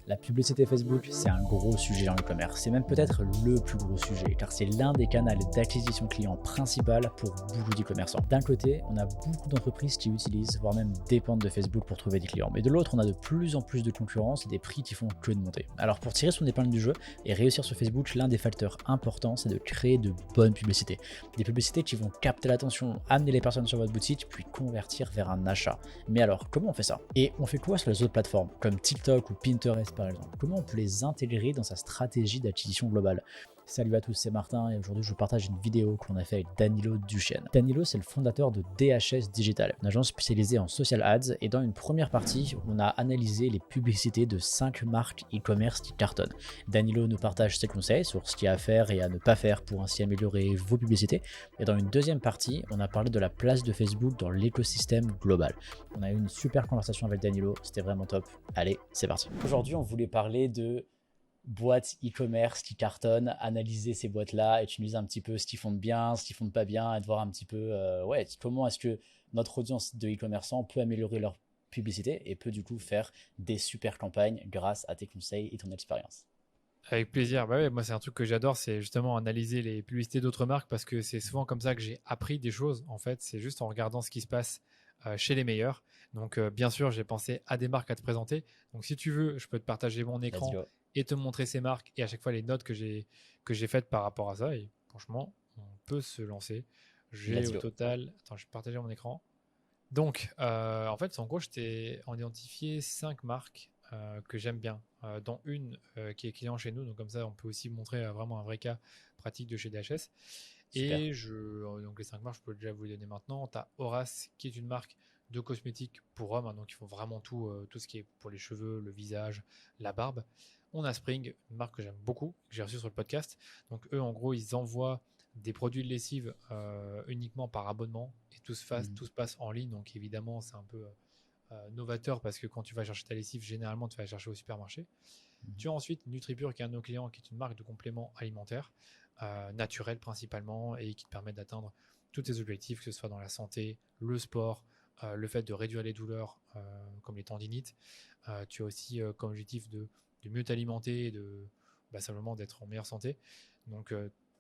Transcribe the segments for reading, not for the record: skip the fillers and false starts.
La publicité Facebook, c'est un gros sujet dans le commerce. C'est même peut-être le plus gros sujet, car c'est l'un des canaux d'acquisition client principal pour beaucoup d'e-commerçants. D'un côté, on a beaucoup d'entreprises qui utilisent, voire même dépendent de Facebook pour trouver des clients. Mais de l'autre, on a de plus en plus de concurrence et des prix qui font que de monter. Alors pour tirer son épingle du jeu et réussir sur Facebook, l'un des facteurs importants, c'est de créer de bonnes publicités. Des publicités qui vont capter l'attention, amener les personnes sur votre boutique, puis convertir vers un achat. Mais alors, comment on fait ça? Et on fait quoi sur les autres plateformes, comme TikTok ou Pinterest par exemple? Comment on peut les intégrer dans sa stratégie d'acquisition globale? Salut à tous, c'est Martin et aujourd'hui je vous partage une vidéo que l'on a fait avec Danilo Duchesne. Danilo, c'est le fondateur de DHS Digital, une agence spécialisée en social ads, et dans une première partie, on a analysé les publicités de 5 marques e-commerce qui cartonnent. Danilo nous partage ses conseils sur ce qu'il y a à faire et à ne pas faire pour ainsi améliorer vos publicités. Et dans une deuxième partie, on a parlé de la place de Facebook dans l'écosystème global. On a eu une super conversation avec Danilo, c'était vraiment top. Allez, c'est parti. Aujourd'hui, on voulait parler de boîtes e-commerce qui cartonnent, analyser ces boîtes-là, utiliser un petit peu ce qu'ils font de bien, ce qu'ils font de pas bien, et de voir un petit peu comment est-ce que notre audience de e-commerçants peut améliorer leur publicité et peut du coup faire des super campagnes grâce à tes conseils et ton expérience. Avec plaisir. Bah ouais, moi, c'est un truc que j'adore, c'est justement analyser les publicités d'autres marques parce que c'est souvent comme ça que j'ai appris des choses. En fait, c'est juste en regardant ce qui se passe chez les meilleurs. Donc, bien sûr, j'ai pensé à des marques à te présenter. Donc, si tu veux, je peux te partager mon Let's écran go. et te montrer ces marques et à chaque fois les notes que j'ai faites par rapport à ça. Et franchement, on peut se lancer. J'ai Let's au go. total. Attends, je vais partager mon écran. Donc, en fait, en gros, je t'ai identifié 5 marques que j'aime bien, dont une qui est client chez nous. Donc, comme ça, on peut aussi montrer vraiment un vrai cas pratique de chez DHS. Super. Et donc les 5 marques, je peux déjà vous les donner maintenant. Tu as Horace, qui est une marque de cosmétiques pour hommes, hein, donc ils font vraiment tout ce qui est pour les cheveux, le visage, la barbe. On a Spring, une marque que j'aime beaucoup, que j'ai reçue sur le podcast. Donc eux, en gros, ils envoient des produits de lessive uniquement par abonnement et tout se passe en ligne. Donc évidemment, c'est un peu novateur parce que quand tu vas chercher ta lessive, généralement, tu vas la chercher au supermarché. Tu as ensuite NutriPure, qui est un de nos clients, qui est une marque de compléments alimentaires, naturels principalement, et qui te permet d'atteindre tous tes objectifs, que ce soit dans la santé, le sport, le fait de réduire les douleurs comme les tendinites. Tu as aussi comme objectif de mieux t'alimenter et simplement d'être en meilleure santé. Donc,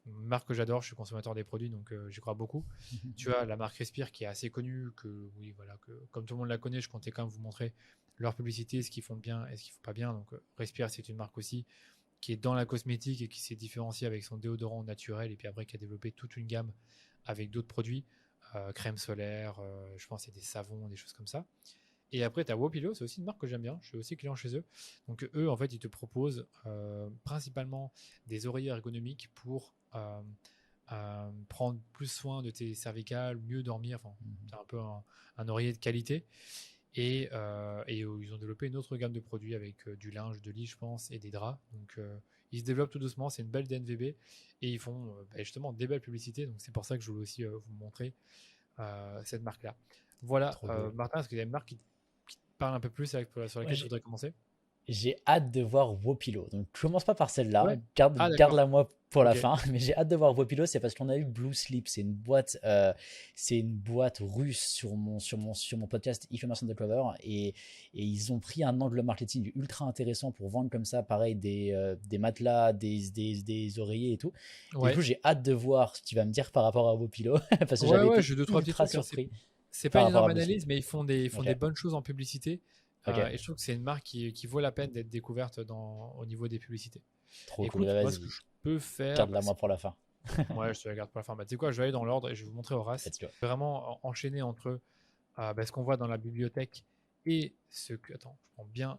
une marque que j'adore, je suis consommateur des produits, donc j'y crois beaucoup. Tu as la marque Respire, qui est assez connue, oui, voilà, que comme tout le monde la connaît, je comptais quand même vous montrer leur publicité, ce qu'ils font bien et ce qu'ils font pas bien. Donc Respire, c'est une marque aussi qui est dans la cosmétique et qui s'est différenciée avec son déodorant naturel, et puis après qui a développé toute une gamme avec d'autres produits, crème solaire, je pense qu'il y a des savons, des choses comme ça. Et après, tu as Wopilo, c'est aussi une marque que j'aime bien, je suis aussi client chez eux. Donc eux, en fait, ils te proposent principalement des oreillers ergonomiques pour prendre plus soin de tes cervicales, mieux dormir. Enfin, c'est un peu un oreiller de qualité. Et ils ont développé une autre gamme de produits avec du linge de lit, je pense, et des draps. Donc ils se développent tout doucement, c'est une belle DNVB, et ils font justement des belles publicités. Donc c'est pour ça que je voulais aussi vous montrer cette marque-là. Voilà, Trop cool. Martin, est-ce qu'il y a une marque qui te parle un peu plus sur Ouais, laquelle tu voudrais commencer? j'ai hâte de voir Wopilo. Donc, commence pas par celle-là. Ouais. Ah, Garde-la d'accord. moi pour la Ok. fin. Mais j'ai hâte de voir Wopilo. C'est parce qu'on a eu Blue Sleep. C'est une boîte russe sur mon podcast e-commerce undercover. Et ils ont pris un angle marketing ultra intéressant pour vendre comme ça, pareil, des matelas, des oreillers et tout. Et du Ouais. coup, j'ai hâte de voir ce que tu vas me dire par rapport à Wopilo. Parce que Ouais, j'avais ouais, été j'ai deux, trois petits ultra trucs, hein. surpris C'est pas par une rapport énorme à Blue Sleep. analyse, mais ils font Ok. des bonnes choses en publicité. Ok. Et je trouve que c'est une marque qui vaut la peine d'être découverte au niveau des publicités. Trop cool. Écoute, Bah, moi, ce que vas-y. je peux faire, Garde-la moi c'est. pour la fin. Ouais, je te la garde pour la fin. Bah, tu sais quoi, je vais aller dans l'ordre et je vais vous montrer Horace. Let's go. Vraiment enchaîner entre ce qu'on voit dans la bibliothèque et ce que. Attends, je prends bien.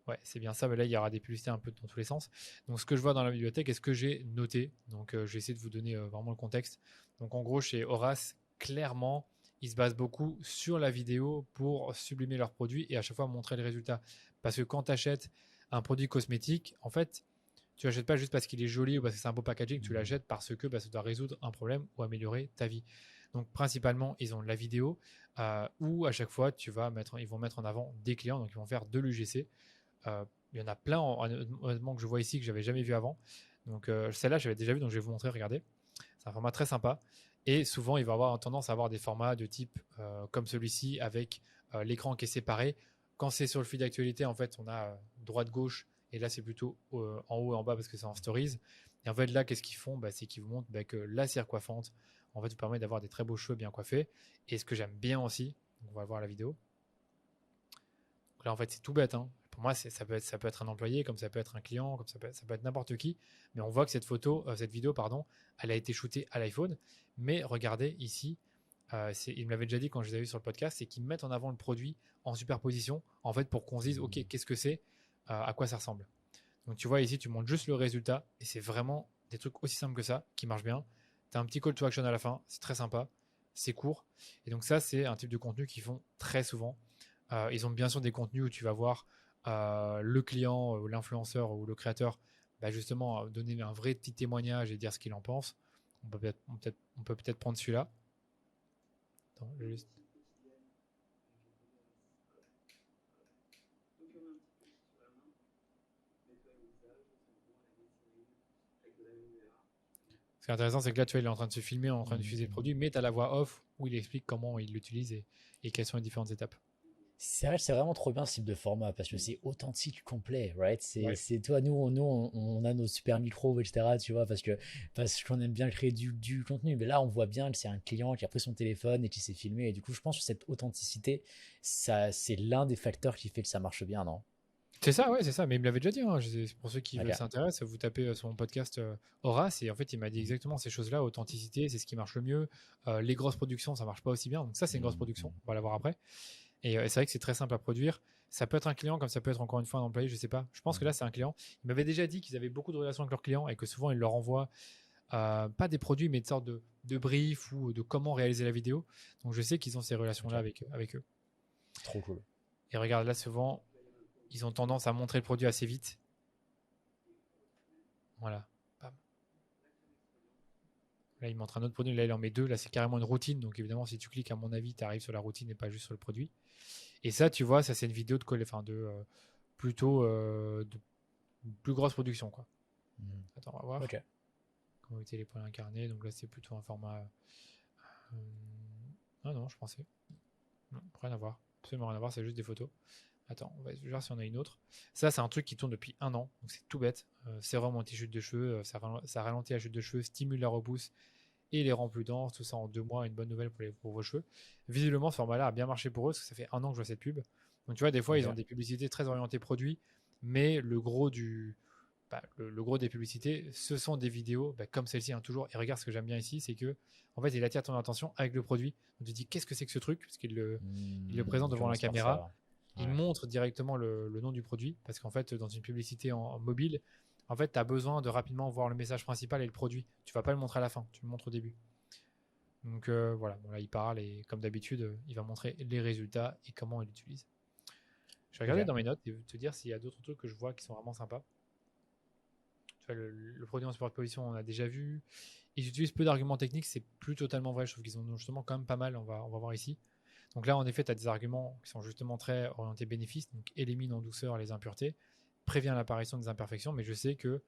Ouais, c'est bien ça. Mais là, il y aura des publicités un peu dans tous les sens. Donc, ce que je vois dans la bibliothèque et ce que j'ai noté. Donc, je vais essayer de vous donner vraiment le contexte. Donc, en gros, chez Horace, clairement, ils se basent beaucoup sur la vidéo pour sublimer leurs produits et à chaque fois montrer les résultats. Parce que quand tu achètes un produit cosmétique, en fait, tu l'achètes pas juste parce qu'il est joli ou parce que c'est un beau packaging, tu l'achètes parce que ça doit résoudre un problème ou améliorer ta vie. Donc principalement, ils ont la vidéo où à chaque fois, ils vont mettre en avant des clients, donc ils vont faire de l'UGC. Il y en a plein, honnêtement, que je vois ici que j'avais jamais vu avant. Donc celle-là, j'avais déjà vu, donc je vais vous montrer, regardez. C'est un format très sympa. Et souvent, il va avoir tendance à avoir des formats de type comme celui-ci avec l'écran qui est séparé. quand c'est sur le feed d'actualité, en fait, on a droite-gauche, et là, c'est plutôt en haut et en bas parce que c'est en stories. Et en fait, là, qu'est-ce qu'ils font? C'est qu'ils vous montrent que la cire coiffante, en fait, vous permet d'avoir des très beaux cheveux bien coiffés. Et ce que j'aime bien aussi, on va voir la vidéo. Donc là, en fait, c'est tout bête. Hein. Pour moi, ça peut être un employé, comme ça peut être un client, comme ça peut être n'importe qui. Mais on voit que cette vidéo, pardon, elle a été shootée à l'iPhone. Mais regardez ici, il me l'avait déjà dit quand je les ai vus sur le podcast, c'est qu'ils mettent en avant le produit en superposition, en fait, pour qu'on se dise, ok, qu'est-ce que c'est, à quoi ça ressemble. Donc tu vois ici, tu montres juste le résultat, et c'est vraiment des trucs aussi simples que ça, qui marchent bien. Tu as un petit call to action à la fin, c'est très sympa, c'est court. Et donc ça, c'est un type de contenu qu'ils font très souvent. Ils ont bien sûr des contenus où tu vas voir le client, l'influenceur ou le créateur, justement, donner un vrai petit témoignage et dire ce qu'il en pense. On peut peut-être prendre celui-là. Attends, juste... Ce qui est intéressant, c'est que là, tu vois, il est en train de se filmer, en train d'utiliser le produit, mais tu as la voix off où il explique comment il l'utilise et quelles sont les différentes étapes. C'est vrai, c'est vraiment trop bien ce type de format parce que c'est authentique, complet, right? Ouais. C'est toi, on a nos super micros, etc. Tu vois, parce qu'on aime bien créer du contenu. Mais là, on voit bien que c'est un client qui a pris son téléphone et qui s'est filmé. Et du coup, je pense que cette authenticité, ça, c'est l'un des facteurs qui fait que ça marche bien, non? C'est ça, ouais, c'est ça. Mais il me l'avait déjà dit. Hein. Pour ceux qui Ok. s'intéressent, vous tapez sur mon podcast Horace et en fait, il m'a dit exactement ces choses-là. Authenticité, c'est ce qui marche le mieux. Les grosses productions, ça marche pas aussi bien. Donc ça, c'est une grosse production. On va la voir après. Et c'est vrai que c'est très simple à produire. Ça peut être un client comme ça peut être encore une fois un employé, je sais pas. Je pense que là, c'est un client. Il m'avait déjà dit qu'ils avaient beaucoup de relations avec leurs clients et que souvent, ils leur envoient pas des produits, mais des sortes de briefs ou de comment réaliser la vidéo. Donc je sais qu'ils ont ces relations-là Ok. avec eux. Trop cool. Et regarde, là, souvent, ils ont tendance à montrer le produit assez vite. Voilà. Bam. Là, il montre un autre produit. Là, il en met deux. Là, c'est carrément une routine. Donc, évidemment, si tu cliques, à mon avis, tu arrives sur la routine et pas juste sur le produit. Et ça, tu vois, ça, c'est une vidéo plutôt de plus grosse production, quoi. Attends, on va voir. Ok. Comment éviter les points incarnés. Donc là, c'est plutôt un format. Ah non, je pensais. Non, rien à voir. Absolument rien à voir. C'est juste des photos. Attends, on va voir si on a une autre. Ça, c'est un truc qui tourne depuis 1 an. Donc, c'est tout bête. C'est vraiment anti-chute de cheveux. Ça ralentit la chute de cheveux, stimule la repousse et les rend plus denses. Tout ça en 2 mois. Une bonne nouvelle pour vos cheveux. Visiblement, ce format-là a bien marché pour eux parce que ça fait 1 an que je vois cette pub. Donc, tu vois, des fois, ils ont Ok. des publicités très orientées produits, mais le gros des publicités, ce sont des vidéos comme celle-ci, hein, toujours. Et regarde, ce que j'aime bien ici, c'est que en fait, il attire ton attention avec le produit. Donc, tu te dis, qu'est-ce que c'est que ce truc? Parce il le présente Il devant la commence par caméra. ça. Il Ouais. montre directement le nom du produit. Parce qu'en fait, dans une publicité en mobile, en fait, tu as besoin de rapidement voir le message principal et le produit. Tu vas pas le montrer à la fin, tu le montres au début. Donc voilà, bon, là, il parle et comme d'habitude, il va montrer les résultats et comment il l'utilise. Je vais regarder Ok. dans mes notes et te dire s'il y a d'autres trucs que je vois qui sont vraiment sympas. Tu vois, le produit en superposition, on a déjà vu. Ils utilisent peu d'arguments techniques, c'est plus totalement vrai. Je trouve qu'ils en ont justement quand même pas mal. On va voir ici. Donc là, en effet, tu as des arguments qui sont justement très orientés bénéfices. Donc élimine en douceur les impuretés, prévient l'apparition des imperfections. Mais je sais que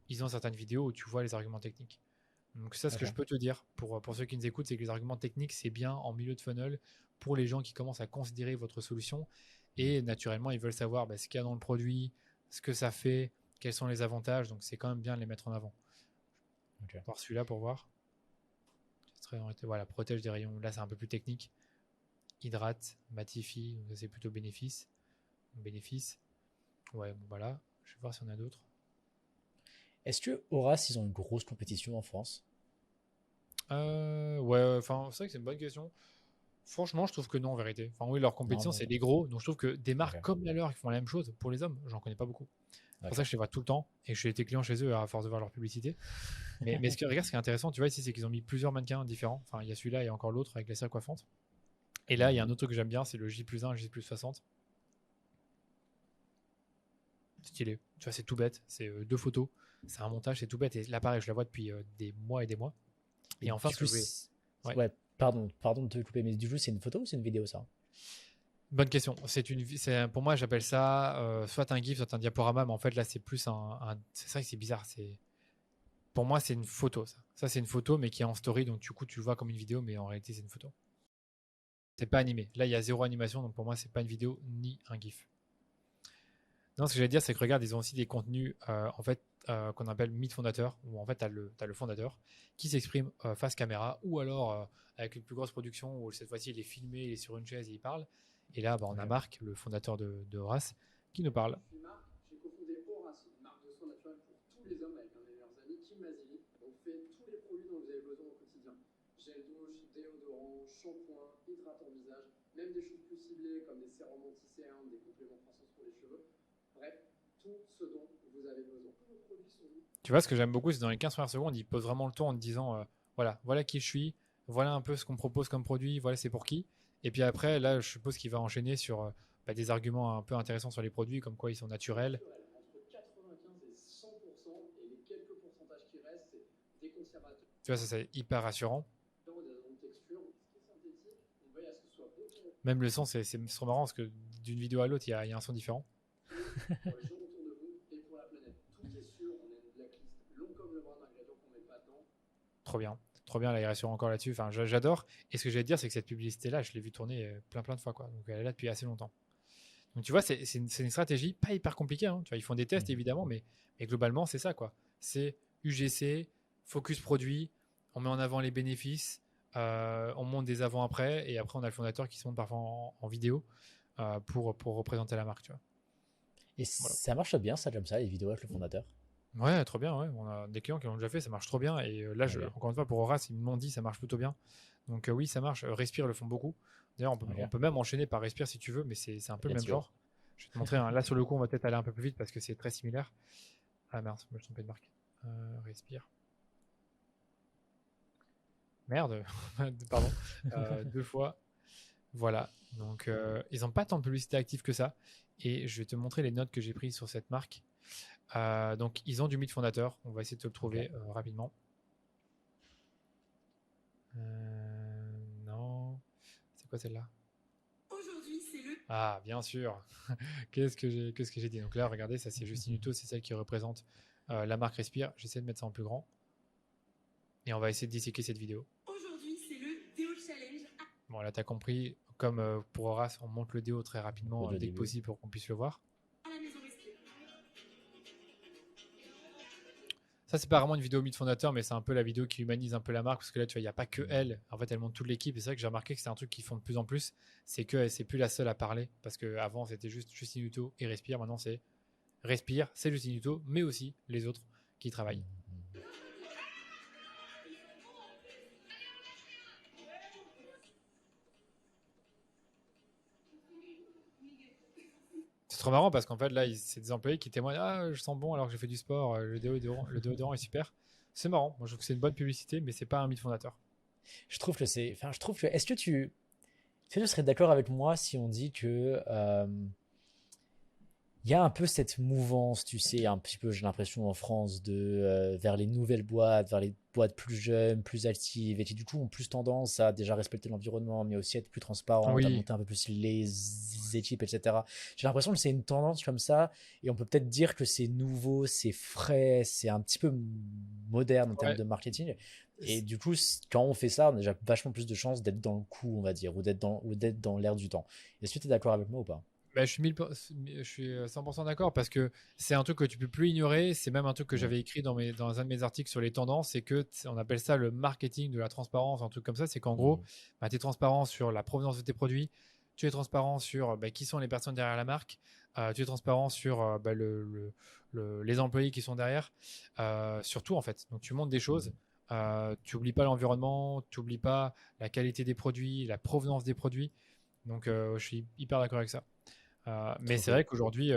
ils ont certaines vidéos où tu vois les arguments techniques. Donc ça, ce que je Ok. peux te dire pour ceux qui nous écoutent, c'est que les arguments techniques, c'est bien en milieu de funnel pour les gens qui commencent à considérer votre solution. Et naturellement, ils veulent savoir ce qu'il y a dans le produit, ce que ça fait, quels sont les avantages. Donc c'est quand même bien de les mettre en avant. Ok. Voir celui-là pour voir. Voilà, protège des rayons. Là, c'est un peu plus technique. Hydrate, matifie, donc ça c'est plutôt bénéfice. Bénéfice. Ouais, bon voilà. Je vais voir si on a d'autres. Est-ce que Horace, ils ont une grosse compétition en France? Ouais, enfin, c'est vrai que c'est une bonne question. Franchement, je trouve que non, en vérité. Enfin, oui, leur Non, compétition, non. c'est les gros. Donc, je trouve que des marques Ok. comme la leur qui font la même chose pour les hommes, j'en connais pas beaucoup. C'est pour ça que Ok. je les vois tout le temps et que je suis été client chez eux à force de voir leur publicité. Mais regarde, ce qui est intéressant, tu vois, ici, c'est qu'ils ont mis plusieurs mannequins différents. Enfin, il y a celui-là et encore l'autre avec la cire coiffante. Et là, il y a un autre truc que j'aime bien, c'est le J+1, J+60. Stylé. Tu vois, c'est tout bête. C'est 2 photos. C'est un montage, c'est tout bête. Et là, pareil, je la vois depuis des mois et des mois. Et Et enfin, du ce que coup, je voulais. Ouais. ouais, pardon de te couper, mais du coup, c'est une photo ou c'est une vidéo ça? Bonne question. Pour moi, j'appelle ça soit un GIF, soit un diaporama, mais en fait, là, c'est plus c'est ça que c'est bizarre. Pour moi, c'est une photo, ça. Ça, c'est une photo, mais qui est en story, donc du coup, tu le vois comme une vidéo, mais en réalité, c'est une photo. C'est pas animé. Là, il y a zéro animation, donc pour moi, c'est pas une vidéo ni un GIF. Non, ce que j'allais dire, c'est que regarde, ils ont aussi des contenus en fait qu'on appelle mythe fondateur, où en fait, tu as, le fondateur qui s'exprime face caméra, ou alors avec une plus grosse production, où cette fois-ci, il est filmé, il est sur une chaise et il parle. Et là, bah, on a Ok. Marc, le fondateur de Horace, qui nous parle. Je suis Marc, j'ai cofondé Horace, une marque de soins naturels pour tous les hommes avec un des meilleurs amis, Kim Mazili. On fait tous les produits dont vous avez besoin au quotidien. Gel douche, déodorant, shampoing, hydratant visage, même des choses plus ciblées comme des sérums anti-cernes, des compléments de croissance pour les cheveux. Bref, tout ce dont vous avez besoin. Tous nos produits sont Tu vois, ce que j'aime beaucoup, c'est dans les 15 premières secondes, il pose vraiment le ton en te disant voilà qui je suis, voilà un peu ce qu'on me propose comme produit, voilà c'est pour qui. Et puis après, là, je suppose qu'il va enchaîner sur bah, des arguments un peu intéressants sur les produits, comme quoi ils sont naturels. naturels, entre 95 et 100%, et les quelques pourcentages qui restent, c'est des conservateurs, Tu vois, ça c'est hyper rassurant. des agents de texture, ce qui est synthétique. On veille à ce que ce soit beaucoup Même le son, c'est trop marrant parce que d'une vidéo à l'autre, il y a un son différent. pour les gens autour de vous et pour la planète. Tout est sûr, on a une blacklist long comme le bras d'ingrédients qu'on met pas dedans. Trop bien. Trop bien, là, il rassure encore là-dessus. Enfin, j'adore. Et ce que j'allais te dire, c'est que cette publicité-là, je l'ai vu tourner plein de fois, quoi. Donc elle est là depuis assez longtemps. Donc tu vois, c'est une stratégie pas hyper compliquée, hein. Tu vois, ils font des tests Mhm. évidemment, mais globalement, c'est ça, quoi. C'est UGC, focus produit, on met en avant les bénéfices, on monte des avant-après, et après on a le fondateur qui se monte parfois en vidéo pour représenter la marque, tu vois. Et Voilà. ça marche bien, ça, comme ça, les vidéos avec le fondateur. Ouais, trop bien, ouais. On a des clients qui l'ont déjà fait, ça marche trop bien. Et là, Ok. encore une fois, pour Horace, ils m'ont dit ça marche plutôt bien. Donc oui, ça marche. Respire le font beaucoup. D'ailleurs, on Ok. peut même enchaîner par Respire si tu veux, mais c'est un peu le Let's même go. genre. Je vais te montrer. Là, sur le coup, on va peut-être aller un peu plus vite parce que c'est très similaire. Ah merde, je me suis trompé de marque. Respire. Merde, pardon. Deux fois. Voilà. Donc, ils n'ont pas tant de publicité active que ça. Et je vais te montrer les notes que j'ai prises sur cette marque. Donc, ils ont du mythe fondateur. On va essayer de te le trouver rapidement. Non. C'est quoi celle-là? Aujourd'hui, c'est le Ah, bien sûr. Qu'est-ce que j'ai dit? Donc là, regardez, ça c'est Justine Hutto, c'est celle qui représente la marque Respire. J'essaie de mettre ça en plus grand. Et on va essayer de disséquer cette vidéo. aujourd'hui, c'est le Déo Challenge. Bon, là, t'as compris. Comme pour Horace, on monte le déo très rapidement Au dès que début. possible pour qu'on puisse le voir. À la maison Respire. Ça, c'est pas vraiment une vidéo mythe fondateur, mais c'est un peu la vidéo qui humanise un peu la marque parce que là, tu vois, il n'y a pas que elle. En fait, elle montre toute l'équipe. Et c'est vrai que j'ai remarqué que c'est un truc qu'ils font de plus en plus. C'est que c'est plus la seule à parler parce qu'avant, c'était juste Justine Hutto et Respire. Maintenant, c'est Respire, c'est Justine Hutto, mais aussi les autres qui travaillent. C'est trop marrant parce qu'en fait, là, c'est des employés qui témoignent. Ah, je sens bon alors que j'ai fait du sport, le déodorant est super. C'est marrant. Moi, je trouve que c'est une bonne publicité, mais c'est pas un mythe fondateur. Je trouve que c'est. Enfin, je trouve que. Est-ce que tu serais d'accord avec moi si on dit que il y a un peu cette mouvance, tu sais, un petit peu, j'ai l'impression en France, vers les nouvelles boîtes, vers les boîtes plus jeunes, plus actives, et qui du coup ont plus tendance à déjà respecter l'environnement, mais aussi être plus transparentes, à Oui, monter un peu plus les équipes, etc. J'ai l'impression que c'est une tendance comme ça, et on peut peut-être dire que c'est nouveau, c'est frais, c'est un petit peu moderne en termes ouais. de marketing. Et du coup, quand on fait ça, on a déjà vachement plus de chances d'être dans le coup, on va dire, ou d'être dans l'air du temps. Est-ce que tu es d'accord avec moi ou pas? Bah, je suis 100% d'accord parce que c'est un truc que tu peux plus ignorer. C'est même un truc que Mm. j'avais écrit dans un de mes articles sur les tendances. C'est que on appelle ça le marketing de la transparence, un truc comme ça. C'est qu'en gros, Mm. bah, tu es transparent sur la provenance de tes produits, tu es transparent sur bah, qui sont les personnes derrière la marque, tu es transparent sur bah, les employés qui sont derrière, surtout en fait. Donc tu montres des choses. Tu oublies pas l'environnement, tu oublies pas la qualité des produits, la provenance des produits. Donc je suis hyper d'accord avec ça. Mais Trop c'est cool. vrai qu'aujourd'hui,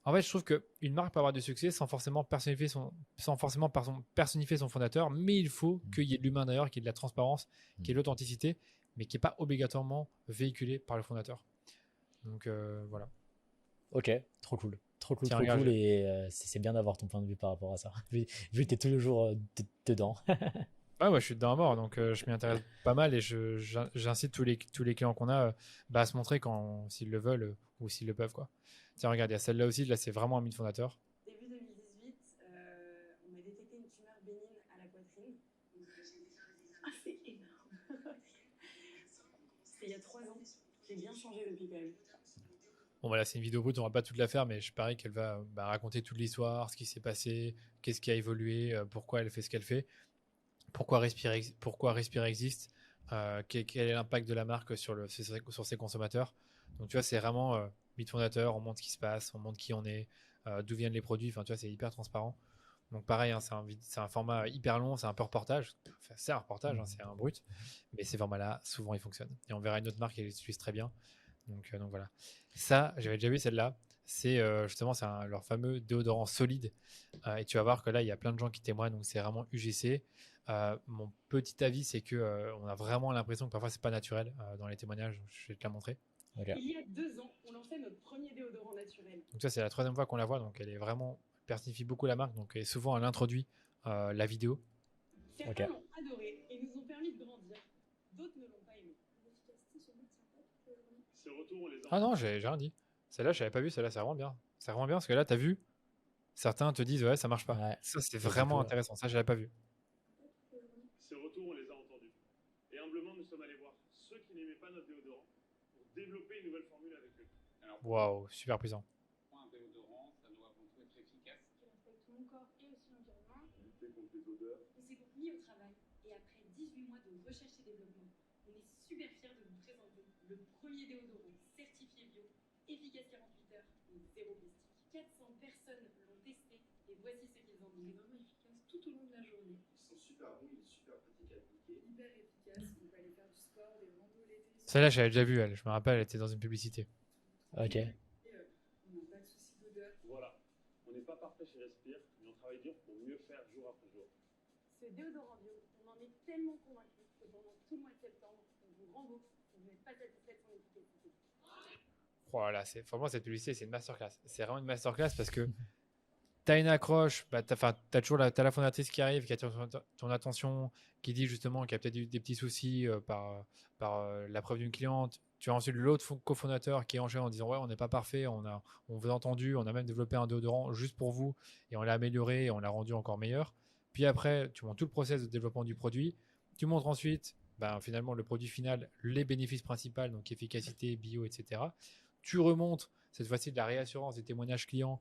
en fait, je trouve qu'une marque peut avoir du succès sans forcément personnifier son fondateur, mais il faut Mm. qu'il y ait de l'humain derrière, qu'il y ait de la transparence, qu'il y ait de l'authenticité, mais qui n'est pas obligatoirement véhiculé par le fondateur. Donc voilà. Ok, trop cool. Trop cool, Tiens, trop regarde, cool. Et c'est bien d'avoir ton point de vue par rapport à ça. Vu que t'es toujours dedans. ouais, moi je suis dedans à mort, donc je m'y intéresse pas mal et j'incite tous les clients qu'on a bah, à se montrer s'ils le veulent ou s'ils le peuvent, quoi. Tiens, regarde, il y a celle-là aussi, là c'est vraiment un mythe fondateur. Début 2018, on m'a détecté une tumeur bénigne à la poitrine. Ah, c'est énorme. il y a 3 ans. J'ai bien changé depuis quand même. Bon, voilà, c'est une vidéo brute, on va pas toute la faire, mais je parie qu'elle va raconter toute l'histoire, ce qui s'est passé, qu'est-ce qui a évolué, pourquoi elle fait ce qu'elle fait, pourquoi Respirer existe, quel est l'impact de la marque sur ses consommateurs. Donc, tu vois, c'est vraiment mythe fondateur, on montre ce qui se passe, on montre qui on est, d'où viennent les produits, enfin, tu vois, c'est hyper transparent. Donc, pareil, hein, c'est un format hyper long, c'est un peu reportage. Enfin, c'est un reportage, hein, c'est un brut, mais ces formats-là, souvent, ils fonctionnent. Et on verra une autre marque qui les utilise très bien. Donc voilà. Ça, j'avais déjà vu celle-là. C'est justement leur fameux déodorant solide. Et tu vas voir que là, il y a plein de gens qui témoignent. Donc c'est vraiment UGC. Mon petit avis, c'est que on a vraiment l'impression que parfois c'est pas naturel dans les témoignages. Je vais te la montrer. Ok. Il y a 2 ans, on lançait notre premier déodorant naturel. Donc ça, c'est la 3e fois qu'on la voit. Donc elle est vraiment personnifie beaucoup la marque. Donc et souvent, elle introduit la vidéo. Certains Ok. l'ont adoré et nous ont permis de grandir. D'autres ne l'ont pas aimé. Ces retours, on les a Ah non, j'ai rien dit. Celle-là, je n'avais pas vu. Celle-là, c'est vraiment bien. C'est vraiment bien parce que là, tu as vu, certains te disent ouais, ça marche pas. Ouais. Ça, c'est Et du vraiment coup, intéressant. Ça, je l'avais pas vu. Ces retours, on les a entendus. Et humblement, nous sommes allés voir ceux qui n'aimaient pas notre déodorant pour développer une nouvelle formule avec eux. Alors, Waouh, super puissant. pour un déodorant, ça doit avant tout être efficace. qui respecte mon corps et aussi l'environnement. Lutter contre les odeurs. On s'est donc mis au travail et après 18 mois de recherche et développement, on est super fiers de vous présenter le premier déodorant certifié bio, efficace 48 heures et zéro plastique. 400 personnes l'ont testé et voici ce qu'ils en disent. Il est vraiment efficace tout au long de la journée. Ils sont super bons, il est super pratique à appliquer. Hyper efficace, on peut aller faire du sport, des randos l'été. Celle-là, j'avais déjà vu, elle. Je me rappelle, elle était dans une publicité. ok. Et on n'a pas de souci d'odeur. Voilà. On n'est pas parfait chez Respire, mais on travaille dur pour mieux faire jour après jour. Ce déodorant bio, on en est tellement convaincus que pendant tout le mois de septembre, on vous rembourse si vous n'êtes pas satisfait de son efficacité. Voilà, pour moi, cette publicité, c'est une masterclass. C'est vraiment une masterclass parce que tu as une accroche, t'as toujours t'as la fondatrice qui arrive, qui attire ton attention, qui dit justement qu'il y a peut-être eu des petits soucis par la preuve d'une cliente. Tu as ensuite l'autre cofondateur qui enchaîne en disant ouais, on n'est pas parfait, on vous a entendu, on a même développé un déodorant juste pour vous et on l'a amélioré et on l'a rendu encore meilleur. Puis après, tu montres tout le process de développement du produit. Tu montres ensuite finalement le produit final, les bénéfices principaux, donc efficacité, bio, etc. Tu remontes cette fois-ci de la réassurance des témoignages clients.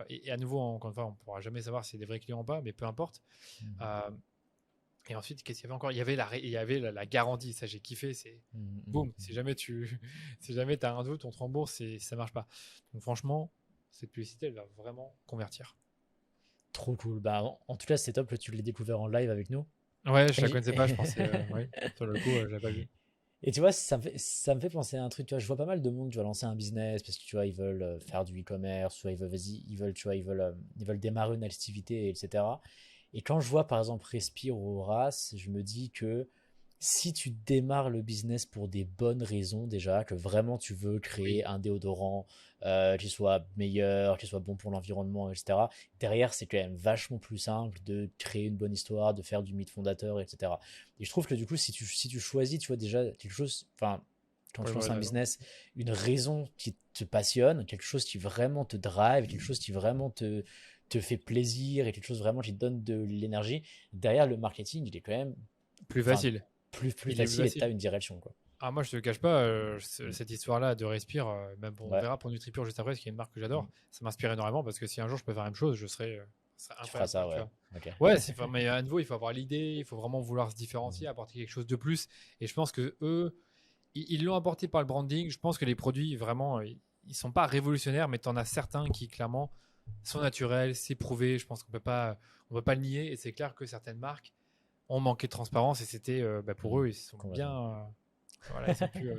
Et à nouveau, encore une fois, on ne pourra jamais savoir si c'est des vrais clients ou pas, mais peu importe. Et ensuite, qu'est-ce qu'il y avait encore ? Il y avait la garantie, ça j'ai kiffé. C'est boum, si jamais tu as un doute, on te rembourse et ça ne marche pas. Donc franchement, cette publicité, elle va vraiment convertir. Trop cool. Bah, en tout cas, c'est top que tu l'aies découvert en live avec nous. Ouais, je la connaissais pas, je pensais. Oui, sur le coup, je l'avais pas vu. Et tu vois, ça me fait penser à un truc. Tu vois, je vois pas mal de monde, tu vois, lancer un business parce que tu vois, ils veulent faire du e-commerce, soit ils veulent démarrer une activité, etc. Et quand je vois par exemple Respire ou Horace, je me dis que si tu démarres le business pour des bonnes raisons déjà, que vraiment tu veux créer un déodorant qui soit meilleur, qui soit bon pour l'environnement, etc. Derrière, c'est quand même vachement plus simple de créer une bonne histoire, de faire du mythe fondateur, etc. Et je trouve que du coup, si tu choisis, tu vois déjà quelque chose, enfin, quand tu lances un business, une raison qui te passionne, quelque chose qui vraiment te drive, quelque chose qui vraiment te fait plaisir et quelque chose vraiment qui te donne de l'énergie, derrière le marketing, il est quand même plus facile. Plus facile et tu as une direction, quoi. Ah, moi, je te cache pas, cette histoire-là de Respire, même on verra pour NutriPure juste après, ce qui est une marque que j'adore, ça m'inspire énormément parce que si un jour je peux faire la même chose, je serais incroyable. Tu feras ça, ouais. Okay. Ouais, mais à nouveau, il faut avoir l'idée, il faut vraiment vouloir se différencier, apporter quelque chose de plus. Et je pense que eux, ils l'ont apporté par le branding. Je pense que les produits, vraiment, ils sont pas révolutionnaires, mais tu en as certains qui, clairement, sont naturels, c'est prouvé. Je pense qu'on peut pas le nier. Et c'est clair que certaines marques ont manqué de transparence et c'était pour eux, ils sont bien. Voilà, ils ont pu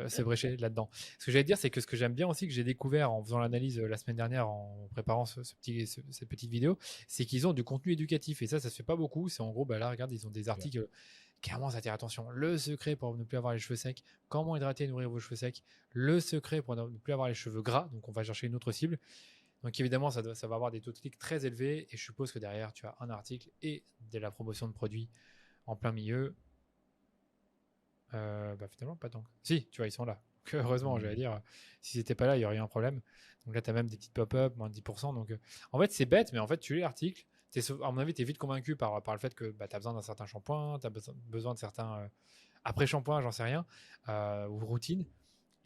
se brécher là-dedans. Ce que j'allais dire, c'est que ce que j'aime bien aussi, que j'ai découvert en faisant l'analyse la semaine dernière, en préparant cette petite vidéo, c'est qu'ils ont du contenu éducatif. Et ça se fait pas beaucoup. C'est en gros, là, regarde, ils ont des articles. Clairement, ça attire l'attention. Le secret pour ne plus avoir les cheveux secs. Comment hydrater et nourrir vos cheveux secs. Le secret pour ne plus avoir les cheveux gras. Donc, on va chercher une autre cible. Donc, évidemment, ça va avoir des taux de clics très élevés. Et je suppose que derrière, tu as un article et de la promotion de produits en plein milieu. Finalement, pas tant. Si, tu vois, ils sont là. Donc, heureusement, j'allais dire, s'ils n'étaient pas là, il y aurait eu un problème. Donc là, tu as même des petites pop-up, moins de 10%. Donc, en fait, c'est bête, mais en fait, tu lis l'article. À mon avis, tu es vite convaincu par le fait que tu as besoin d'un certain shampoing, tu as besoin de certains après shampoing, j'en sais rien, ou routine.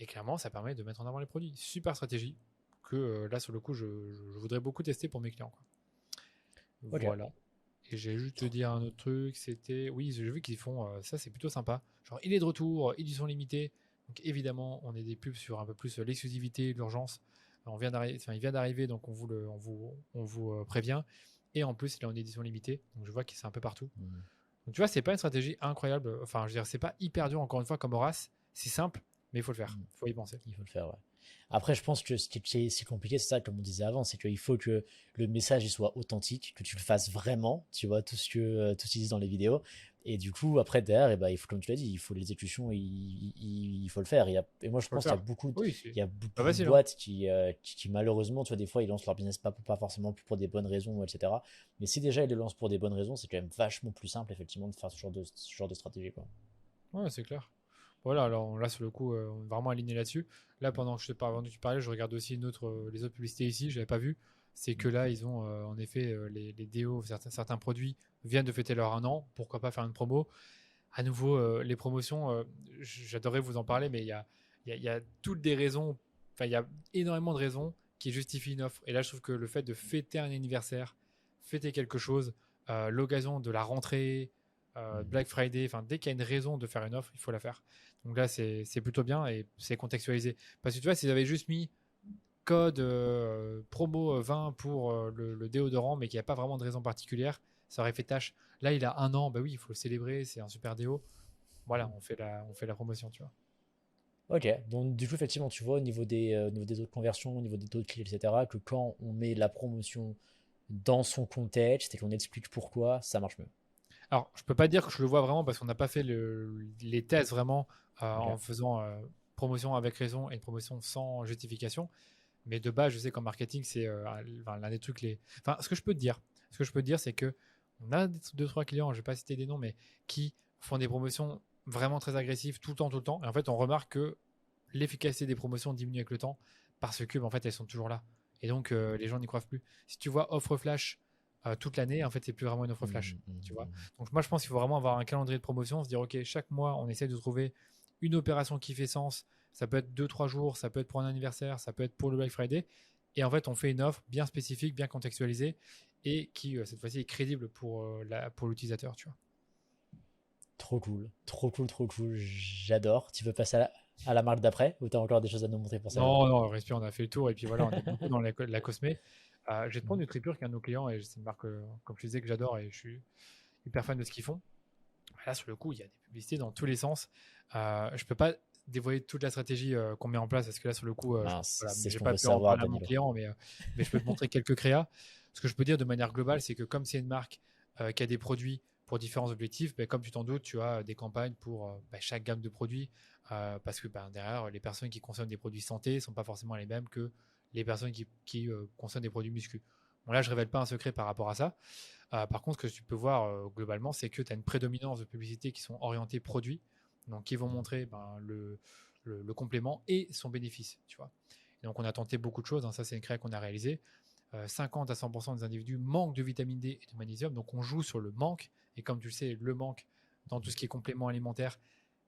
Et clairement, ça permet de mettre en avant les produits. Super stratégie que là, sur le coup, je voudrais beaucoup tester pour mes clients, quoi. Ok. Voilà. Et j'ai juste te dire un autre truc, c'était... Oui, j'ai vu qu'ils font... ça, c'est plutôt sympa. Genre, il est de retour, édition limitée. Donc évidemment, on est des pubs sur un peu plus l'exclusivité, l'urgence. Il vient d'arriver, donc on vous prévient. Et en plus, il est en édition limitée. Donc je vois que c'est un peu partout. Mm. Donc tu vois, c'est pas une stratégie incroyable. Enfin, je veux dire, c'est pas hyper dur, encore une fois, comme Horace. C'est simple, mais il faut le faire. Il faut y penser. Il faut le faire, ouais. Après, je pense que ce qui est si compliqué, c'est ça, comme on disait avant, c'est qu'il faut que le message il soit authentique, que tu le fasses vraiment, tu vois, tout ce qu'ils disent dans les vidéos. Et du coup, après, derrière, il faut, comme tu l'as dit, il faut l'exécution, il faut le faire. Et moi, je Faut le pense qu'il y a faire. beaucoup, Oui, il c'est y a pas beaucoup de facile, hein. boîtes qui, malheureusement, tu vois, des fois, ils lancent leur business pas forcément pour des bonnes raisons, etc. Mais si déjà ils le lancent pour des bonnes raisons, c'est quand même vachement plus simple, effectivement, de faire ce genre de stratégie, quoi. Ouais, c'est clair. Voilà, alors là, sur le coup, on est vraiment aligné là-dessus. Là, pendant que pendant que tu parlais, je regarde aussi les autres publicités ici, je n'avais pas vu. C'est que là, ils ont en effet les déos, certains produits viennent de fêter leur 1 an. Pourquoi pas faire une promo? À nouveau, les promotions, j'adorerais vous en parler, mais il y a toutes des raisons, enfin, il y a énormément de raisons qui justifient une offre. Et là, je trouve que le fait de fêter un anniversaire, fêter quelque chose, l'occasion de la rentrée, Black Friday, enfin, dès qu'il y a une raison de faire une offre, il faut la faire. Donc là, c'est plutôt bien et c'est contextualisé. Parce que tu vois, s'ils avaient juste mis code promo 20 pour le déodorant, mais qu'il n'y a pas vraiment de raison particulière, ça aurait fait tâche. Là, il a 1 an, bah oui, il faut le célébrer, c'est un super déo. Voilà, on fait la promotion, tu vois. Ok, donc du coup, effectivement, tu vois, au niveau des taux de conversion, au niveau des taux de clics, etc., que quand on met la promotion dans son contexte et qu'on explique pourquoi, ça marche mieux. Alors, je peux pas dire que je le vois vraiment parce qu'on n'a pas fait les tests vraiment Ok. en faisant promotion avec raison et une promotion sans justification. Mais de base, je sais qu'en marketing, c'est l'un des trucs les. Enfin, ce que je peux te dire, c'est que on a deux, trois clients, je vais pas citer des noms, mais qui font des promotions vraiment très agressives tout le temps, tout le temps. Et en fait, on remarque que l'efficacité des promotions diminue avec le temps parce que, en fait, elles sont toujours là. Et donc, les gens n'y croient plus. Si tu vois offre flash toute l'année, en fait, c'est plus vraiment une offre flash. Tu vois. Donc, moi, je pense qu'il faut vraiment avoir un calendrier de promotion, se dire, OK, chaque mois, on essaie de trouver une opération qui fait sens. Ça peut être 2-3 jours, ça peut être pour un anniversaire, ça peut être pour le Black Friday. Et en fait, on fait une offre bien spécifique, bien contextualisée et qui, cette fois-ci, est crédible pour l'utilisateur. Tu vois. Trop cool, trop cool, trop cool. J'adore. Tu veux passer à la marque d'après ou t'as encore des choses à nous montrer pour celle-là? Non, non, respire, on a fait le tour. Et puis voilà, on est beaucoup dans la cosmé. Je vais te prendre Nutripure, qui est un de nos clients. Et c'est une marque, comme je disais, que j'adore et je suis hyper fan de ce qu'ils font. Là, sur le coup, il y a des publicités dans tous les sens. Je peux pas dévoiler toute la stratégie qu'on met en place parce que là, sur le coup, Mince, voilà, c'est ce j'ai qu'on pas veut pu en savoir, parler à mon Danilo. client, mais je peux te montrer quelques créas. Ce que je peux dire de manière globale, c'est que comme c'est une marque qui a des produits pour différents objectifs, ben, comme tu t'en doutes, tu as des campagnes pour chaque gamme de produits parce que derrière, les personnes qui consomment des produits santé ne sont pas forcément les mêmes que les personnes qui consomment des produits muscu. Bon, là, je ne révèle pas un secret par rapport à ça. Par contre, ce que tu peux voir globalement, c'est que tu as une prédominance de publicités qui sont orientées produits, donc qui vont montrer le complément et son bénéfice. Tu vois. Et donc, on a tenté beaucoup de choses. Hein, ça, c'est une créa qu'on a réalisée. 50 à 100% des individus manquent de vitamine D et de magnésium. Donc, on joue sur le manque. Et comme tu le sais, le manque dans tout ce qui est complément alimentaire,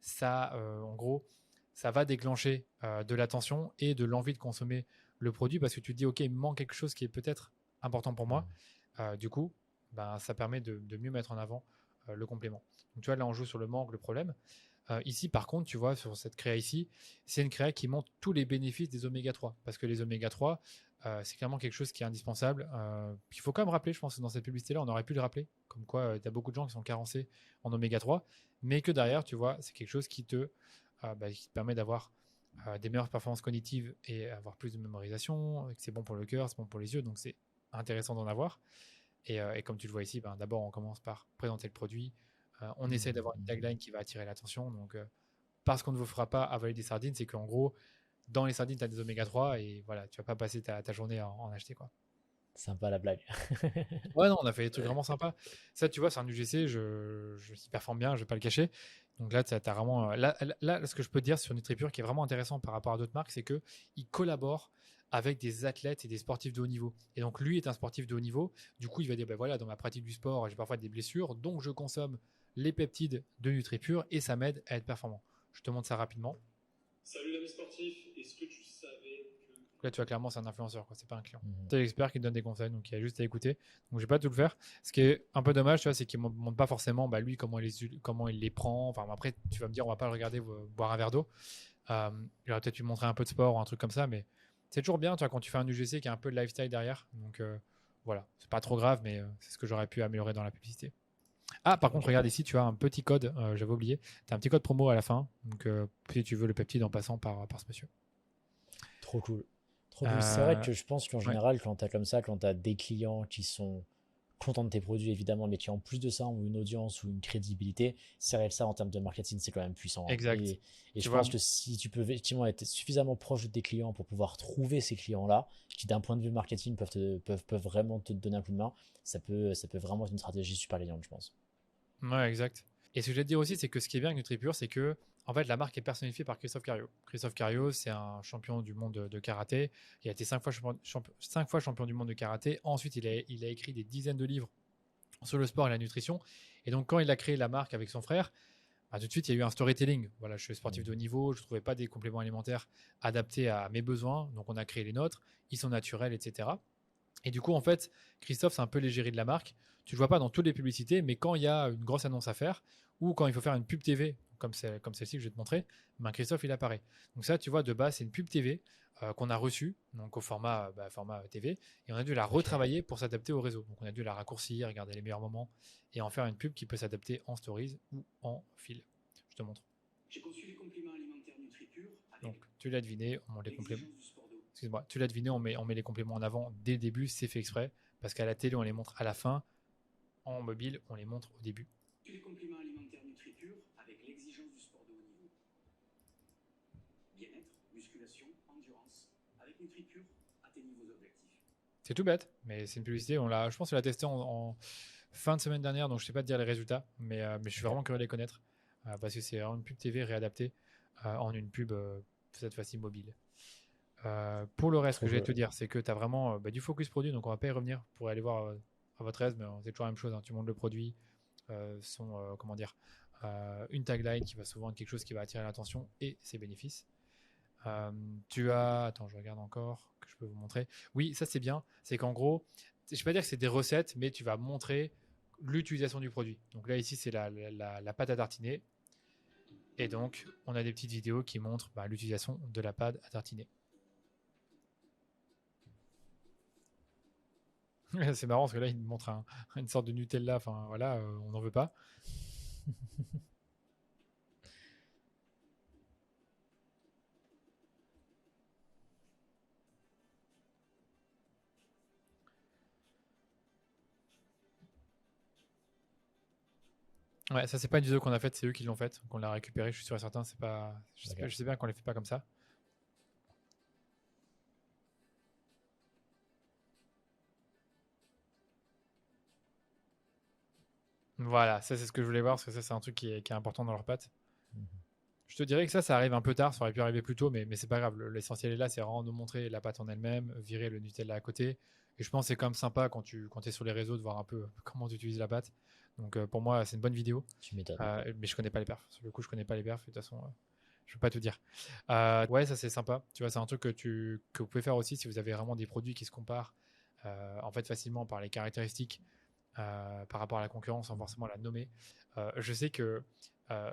ça, en gros, ça va déclencher de l'attention et de l'envie de consommer le produit parce que tu te dis, OK, il me manque quelque chose qui est peut-être important pour moi. Du coup, ça permet de mieux mettre en avant le complément. Donc, tu vois, là, on joue sur le manque, le problème. Ici, par contre, tu vois, sur cette créa ici, c'est une créa qui montre tous les bénéfices des oméga 3. Parce que les oméga 3, c'est clairement quelque chose qui est indispensable. Il faut quand même rappeler, je pense que dans cette publicité-là, on aurait pu le rappeler, comme quoi tu as beaucoup de gens qui sont carencés en oméga 3, mais que derrière, tu vois, c'est quelque chose qui qui te permet d'avoir des meilleures performances cognitives et avoir plus de mémorisation, que c'est bon pour le cœur, c'est bon pour les yeux, donc c'est intéressant d'en avoir. Et comme tu le vois ici, d'abord, on commence par présenter le produit. On essaie d'avoir une tagline qui va attirer l'attention. Donc, parce qu'on ne vous fera pas avaler des sardines, c'est qu'en gros, dans les sardines, tu as des oméga 3 et voilà, tu vas pas passer ta journée à en acheter, quoi. Sympa la blague. Ouais, non, on a fait des trucs vraiment sympas. Ça, tu vois, c'est un UGC, je performe bien, je vais pas le cacher. Donc là, tu as vraiment. Là, ce que je peux te dire sur Nutripure qui est vraiment intéressant par rapport à d'autres marques, c'est qu'ils collaborent avec des athlètes et des sportifs de haut niveau. Et donc, lui est un sportif de haut niveau. Du coup, il va dire, ben voilà, dans ma pratique du sport, j'ai parfois des blessures, donc je consomme les peptides de NutriPure et ça m'aide à être performant. Je te montre ça rapidement. Salut l'ami sportif, est-ce que tu savais que... Là, tu vois clairement, c'est un influenceur, quoi. C'est pas un client. Mhm. C'est l'expert qui te donne des conseils, donc il y a juste à écouter. Donc, je vais pas tout le faire. Ce qui est un peu dommage, tu vois, c'est qu'il ne montre pas forcément lui comment il les prend. Enfin, après, tu vas me dire, on va pas le regarder boire un verre d'eau. Il aurait peut-être pu montrer un peu de sport ou un truc comme ça, mais c'est toujours bien, tu vois, quand tu fais un UGC qui a un peu de lifestyle derrière. Donc, voilà, c'est pas trop grave, mais c'est ce que j'aurais pu améliorer dans la publicité. Ah, par contre, regarde ici, tu as un petit code, j'avais oublié. Tu as un petit code promo à la fin. Donc, si tu veux le peptide en passant par ce monsieur. Trop cool. Trop cool. C'est vrai que je pense qu'en général, quand tu as comme ça, quand tu as des clients qui sont contents de tes produits, évidemment, mais qui en plus de ça ont une audience ou une crédibilité, c'est vrai que ça, en termes de marketing, c'est quand même puissant. Exact. Et je pense que si tu peux effectivement être suffisamment proche de tes clients pour pouvoir trouver ces clients-là, qui d'un point de vue marketing peuvent vraiment te donner un coup de main, ça peut vraiment être une stratégie super gagnante, je pense. Ouais, exact. Et ce que je vais te dire aussi, c'est que ce qui est bien avec NutriPure, c'est que en fait, la marque est personnifiée par Christophe Cario. Christophe Cario, c'est un champion du monde de karaté. Il a été 5 fois champion du monde de karaté. Ensuite, il a écrit des dizaines de livres sur le sport et la nutrition. Et donc, quand il a créé la marque avec son frère, tout de suite, il y a eu un storytelling. Voilà, je suis sportif de haut niveau, je ne trouvais pas des compléments alimentaires adaptés à mes besoins. Donc, on a créé les nôtres. Ils sont naturels, etc. Et du coup, en fait, Christophe, c'est un peu l'égérie de la marque. Tu ne le vois pas dans toutes les publicités, mais quand il y a une grosse annonce à faire ou quand il faut faire une pub TV, comme celle-ci que je vais te montrer, Christophe, il apparaît. Donc ça, tu vois, de base, c'est une pub TV qu'on a reçue donc au format TV et on a dû la retravailler pour s'adapter au réseau. Donc on a dû la raccourcir, regarder les meilleurs moments et en faire une pub qui peut s'adapter en stories ou en fil. Je te montre. J'ai conçu les compléments alimentaires NutriPure avec donc tu l'as deviné, on met les compléments. l'exigence du sport de haut. Excuse-moi, tu l'as deviné, on met les compléments en avant dès le début, c'est fait exprès parce qu'à la télé, on les montre à la fin. En mobile, on les montre au début. Tous les compléments alimentaires NutriPure avec l'exigence du sport de haut niveau. Bien-être, musculation, endurance. Avec NutriPure, atteignez vos objectifs. C'est tout bête, mais c'est une publicité. Je pense qu'on l'a testé en fin de semaine dernière, donc je ne sais pas te dire les résultats, mais je suis vraiment curieux de les connaître parce que c'est vraiment une pub TV réadaptée en une pub, cette fois-ci mobile. Pour le reste, ce que je vais te dire, c'est que tu as vraiment du focus produit, donc on va pas y revenir pour aller voir à votre aise, mais c'est toujours la même chose. Hein. Tu montes le produit, une tagline qui va souvent être quelque chose qui va attirer l'attention et ses bénéfices. Attends, je regarde encore que je peux vous montrer. Oui, ça c'est bien. C'est qu'en gros, je ne vais pas dire que c'est des recettes, mais tu vas montrer l'utilisation du produit. Donc là, ici, c'est la pâte à tartiner. Et donc, on a des petites vidéos qui montrent l'utilisation de la pâte à tartiner. C'est marrant parce que là, il me montre une sorte de Nutella. Enfin, voilà, on n'en veut pas. Ouais, ça, c'est pas une vidéo qu'on a faite, c'est eux qui l'ont faite, qu'on l'a récupérée. Je suis sûr et certain, c'est pas. Je sais bien qu'on les fait pas comme ça. Voilà, ça c'est ce que je voulais voir, parce que ça c'est un truc qui est important dans leurs pâtes. Je te dirais que ça arrive un peu tard, ça aurait pu arriver plus tôt, mais c'est pas grave. L'essentiel est là, c'est vraiment de montrer la pâte en elle-même, virer le Nutella à côté. Et je pense que c'est quand même sympa quand tu es sur les réseaux de voir un peu comment tu utilises la pâte. Donc pour moi, c'est une bonne vidéo. Tu m'étonnes. Mais je connais pas les perfs. Sur le coup, je connais pas les perfs. De toute façon, je peux pas tout dire. Ouais, ça c'est sympa. Tu vois, c'est un truc que vous pouvez faire aussi si vous avez vraiment des produits qui se comparent en fait facilement par les caractéristiques. Par rapport à la concurrence sans forcément la nommer. Je sais que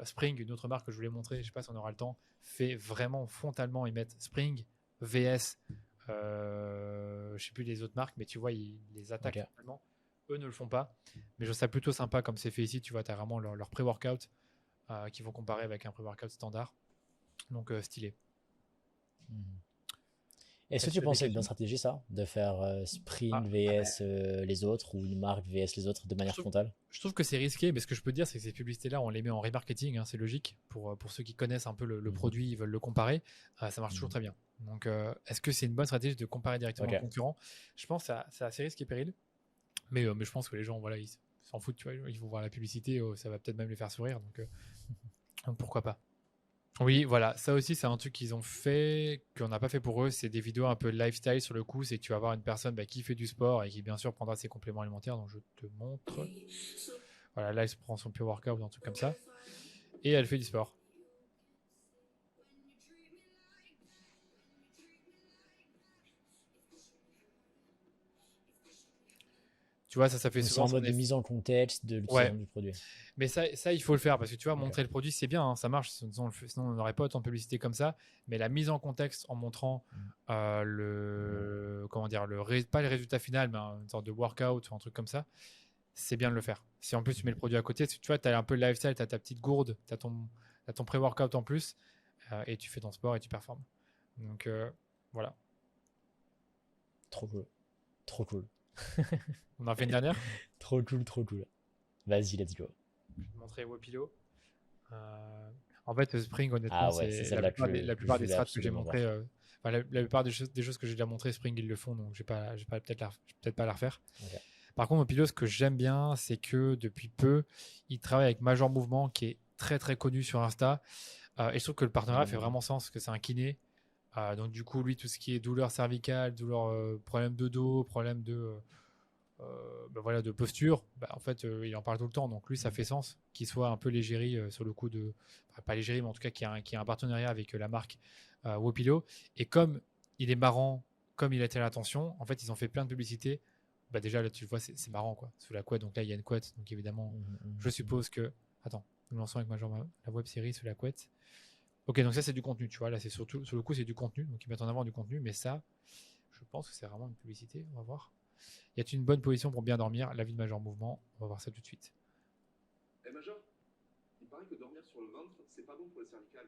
Spring, une autre marque que je voulais montrer, je ne sais pas si on aura le temps, fait vraiment frontalement émettre Spring, VS, je ne sais plus les autres marques, mais tu vois, ils les attaquent frontalement. Eux ne le font pas, mais je trouve ça plutôt sympa comme c'est fait ici. Tu vois, tu as vraiment leur pré-workout qui vont comparer avec un pré-workout standard. Donc, stylé. Est-ce que tu penses que c'est une bonne stratégie, ça, de faire Spring VS les autres ou une marque VS les autres de manière frontale? Je trouve que c'est risqué, mais ce que je peux te dire, c'est que ces publicités-là, on les met en remarketing, hein, c'est logique. Pour ceux qui connaissent un peu le produit, ils veulent le comparer, ça marche toujours très bien. Donc, est-ce que c'est une bonne stratégie de comparer directement aux concurrents? Je pense que c'est assez risqué et péril, mais je pense que les gens, voilà, ils s'en foutent, tu vois, ils vont voir la publicité, ça va peut-être même les faire sourire, donc pourquoi pas. Oui, voilà, ça aussi, c'est un truc qu'ils ont fait, qu'on n'a pas fait pour eux. C'est des vidéos un peu lifestyle sur le coup. C'est que tu vas avoir une personne qui fait du sport et qui, bien sûr, prendra ses compléments alimentaires. Donc, je te montre. Voilà, là, elle se prend son pure workout ou un truc comme ça. Et elle fait du sport. Tu vois, ça fait Donc, c'est souvent en son mode de effet. mise en contexte de Ouais, l'utilisation du produit. mais ça, il faut le faire parce que tu vois, Ok. montrer le produit, c'est bien, hein, ça marche. Sinon, on n'aurait pas autant de publicité comme ça. Mais la mise en contexte en montrant comment dire, pas le résultat final, mais une sorte de workout ou un truc comme ça, c'est bien de le faire. Si en plus tu mets le produit à côté, tu vois, tu as un peu le lifestyle, tu as ta petite gourde, tu as ton pré-workout en plus, et tu fais ton sport et tu performes. Donc voilà. Trop cool. Trop cool. On en fait une dernière. Trop cool, trop cool. Vas-y, let's go. Je vais te montrer Wopilo. En fait, Spring, honnêtement, Ah ouais, c'est c'est celle-là la que plupart je des voulais strats que j'ai absolument montré. voir. La plupart des choses que j'ai déjà montrées, Spring, ils le font, donc je vais peut-être pas la refaire. Ok. Par contre, Wopilo, ce que j'aime bien, c'est que depuis peu, il travaille avec Major Mouvement, qui est très très connu sur Insta. Et je trouve que le partenariat fait vraiment sens, parce que c'est un kiné. Donc du coup, lui, tout ce qui est douleur cervicale, douleur, problème de dos, problème de voilà, de posture, en fait, il en parle tout le temps. Donc lui, ça fait sens qu'il soit un peu l'égérie sur le coup de, pas l'égérie, mais en tout cas qu'il y a un partenariat avec la marque Wopilo. Et comme il est marrant, comme il attire l'attention, en fait, ils ont fait plein de publicités. Déjà là, tu le vois, c'est marrant quoi. Sous la couette, donc là, il y a une couette. Donc évidemment, je suppose que. Attends, nous lançons avec la web série sous la couette. Ok, donc ça, c'est du contenu, tu vois. Là, c'est surtout, sur le coup, c'est du contenu. Donc ils mettent en avant du contenu, mais ça, je pense que c'est vraiment une publicité. On va voir. Y a-t-il une bonne position pour bien dormir? La vie de Major Mouvement. On va voir ça tout de suite. Eh Major, il paraît que dormir sur le ventre, c'est pas bon pour le cervical.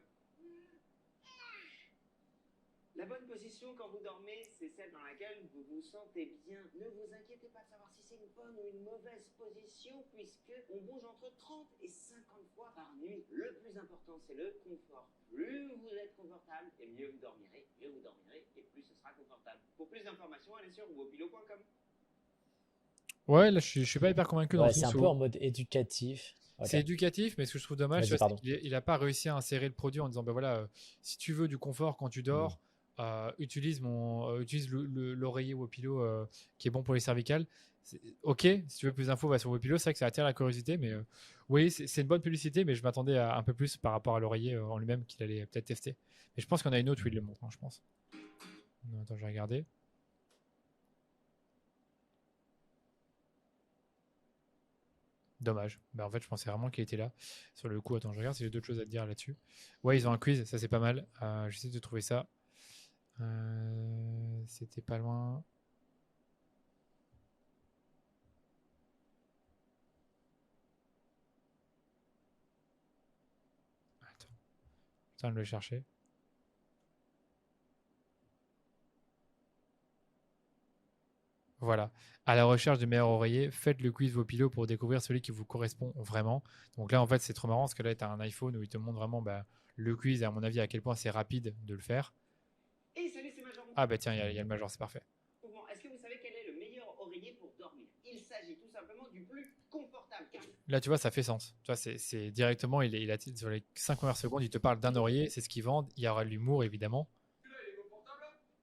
La bonne position quand vous dormez, c'est celle dans laquelle vous vous sentez bien. Ne vous inquiétez pas de savoir si c'est une bonne ou une mauvaise position, puisque on bouge entre 30 et 50 fois par nuit. Le plus important, c'est le confort. Plus vous êtes confortable, et mieux vous dormirez, et plus ce sera confortable. Pour plus d'informations, allez sur wopilo.com. Ouais, là, je suis pas hyper convaincu dans le c'est sens un où peu en mode éducatif. Ok. c'est éducatif, mais ce que je trouve dommage, Vas-y, c'est pardon. qu'il n'a pas réussi à insérer le produit en disant voilà, si tu veux du confort quand tu dors, utilise l'oreiller Wopilo qui est bon pour les cervicales. Ok, si tu veux plus d'infos, va sur Wopilo. C'est vrai que ça attire la curiosité, mais oui, c'est une bonne publicité, mais je m'attendais à un peu plus par rapport à l'oreiller en lui-même qu'il allait peut-être tester. Mais je pense qu'il y en a une autre où il le montre, hein, je pense. Non, attends, je vais regarder. Dommage. En fait, je pensais vraiment qu'il était là. Sur le coup, attends, je regarde si j'ai d'autres choses à te dire là-dessus. Ouais, ils ont un quiz, ça c'est pas mal. J'essaie de trouver ça. C'était pas loin. Attends. Putain, de le chercher. Voilà. À la recherche du meilleur oreiller, faites le quiz Wopilo pour découvrir celui qui vous correspond vraiment. Donc là, en fait, c'est trop marrant parce que là, tu as un iPhone où il te montre vraiment le quiz et à mon avis, à quel point c'est rapide de le faire. Et salut, c'est Major Mouvement. Ah tiens, il y a le Major, c'est parfait. Est-ce que vous savez quel est le meilleur oreiller pour dormir? Il s'agit tout simplement du plus confortable. Là, tu vois, ça fait sens. Tu vois, c'est directement, il a sur les 5 premières secondes, il te parle d'un oreiller, c'est ce qu'ils vendent. Il y aura de l'humour, évidemment.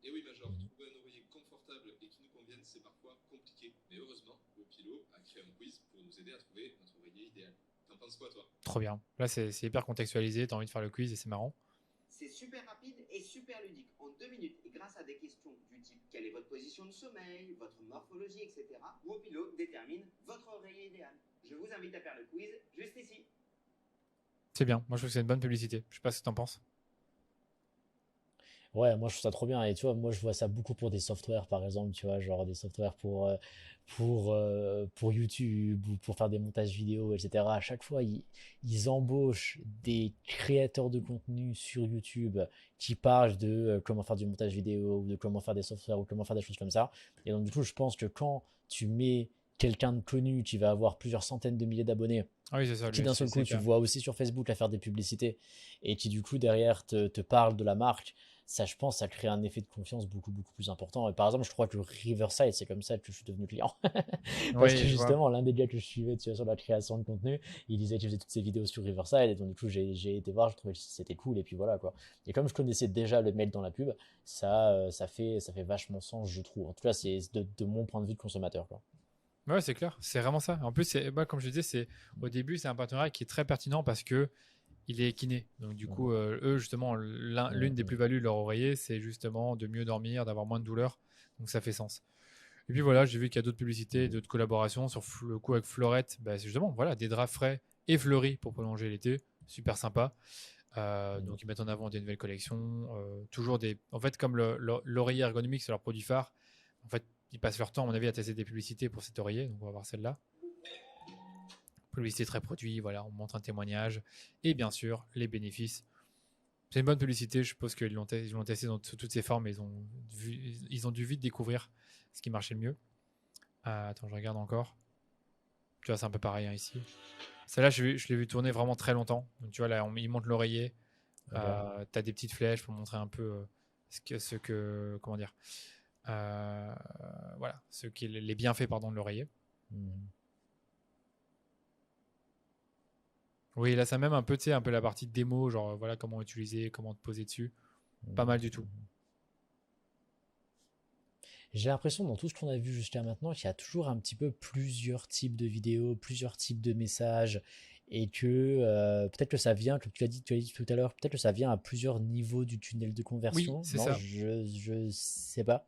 Et oui Major, trouver un oreiller confortable et qui nous convienne, c'est parfois compliqué. Mais heureusement, Wopilo a créé un quiz pour nous aider à trouver notre oreiller idéal. T'en penses quoi toi? Trop bien. Là, c'est hyper contextualisé, t'as envie de faire le quiz et c'est marrant. C'est super rapide et super ludique. En 2 minutes, et grâce à des questions du type quelle est votre position de sommeil, votre morphologie, etc., Wopilo détermine votre oreiller idéal. Je vous invite à faire le quiz juste ici. C'est bien. Moi, je trouve que c'est une bonne publicité. Je sais pas ce que t'en penses. Ouais, moi je trouve ça trop bien. Et tu vois, moi je vois ça beaucoup pour des softwares, par exemple, tu vois, genre des softwares pour YouTube ou pour faire des montages vidéo, etc. À chaque fois, ils embauchent des créateurs de contenu sur YouTube qui parlent de comment faire du montage vidéo ou de comment faire des softwares ou comment faire des choses comme ça. Et donc, du coup, je pense que quand tu mets quelqu'un de connu qui va avoir plusieurs centaines de milliers d'abonnés, Ah oui, c'est ça. qui d'un seul coup tu vois aussi sur Facebook à faire des publicités et qui du coup derrière te parle de la marque, ça, je pense, ça crée un effet de confiance beaucoup, beaucoup plus important. Et par exemple, je crois que Riverside, c'est comme ça que je suis devenu client. Parce que Oui, je vois. justement, l'un des gars que je suivais, tu vois, sur la création de contenu, il disait qu'il faisait toutes ses vidéos sur Riverside. Et donc, du coup, j'ai été voir, je trouvais que c'était cool. Et puis voilà, quoi. Et comme je connaissais déjà le mail dans la pub, ça fait vachement sens, je trouve. En tout cas, c'est de mon point de vue de consommateur, quoi. Ouais, c'est clair, c'est vraiment ça. En plus, comme je disais, au début, c'est un partenariat qui est très pertinent parce que il est kiné. Donc, du coup, eux, justement, l'une des plus-values de leur oreiller, c'est justement de mieux dormir, d'avoir moins de douleur. Donc, ça fait sens. Et puis voilà, j'ai vu qu'il y a d'autres publicités, d'autres collaborations. Sur le coup, avec Florette, bah, c'est justement voilà, des draps frais et fleuris pour prolonger l'été. Super sympa. Donc, ils mettent en avant des nouvelles collections. Toujours des. En fait, comme l'oreiller ergonomique, c'est leur produit phare. En fait, ils passent leur temps, à mon avis, à tester des publicités pour cet oreiller. Donc, on va voir celle-là. Publicité très produit, voilà, on montre un témoignage. Et bien sûr, les bénéfices. C'est une bonne publicité. Je suppose qu'ils l'ont testé sous toutes ses formes. Et ils ont dû vite découvrir ce qui marchait le mieux. Attends, je regarde encore. Tu vois, c'est un peu pareil hein, ici. Celle-là, je l'ai vu tourner vraiment très longtemps. Donc, tu vois, là, il monte l'oreiller. Tu as des petites flèches pour montrer un peu comment dire. Voilà, les bienfaits pardon, de l'oreiller. Oui, là, ça même un peu, tu sais, un peu la partie démo, genre voilà comment utiliser, comment te poser dessus. Pas mal du tout. J'ai l'impression dans tout ce qu'on a vu jusqu'à maintenant qu'il y a toujours un petit peu plusieurs types de vidéos, plusieurs types de messages et que peut-être que ça vient, comme tu as dit tout à l'heure, peut-être que ça vient à plusieurs niveaux du tunnel de conversion. Oui, c'est non, ça. Je sais pas.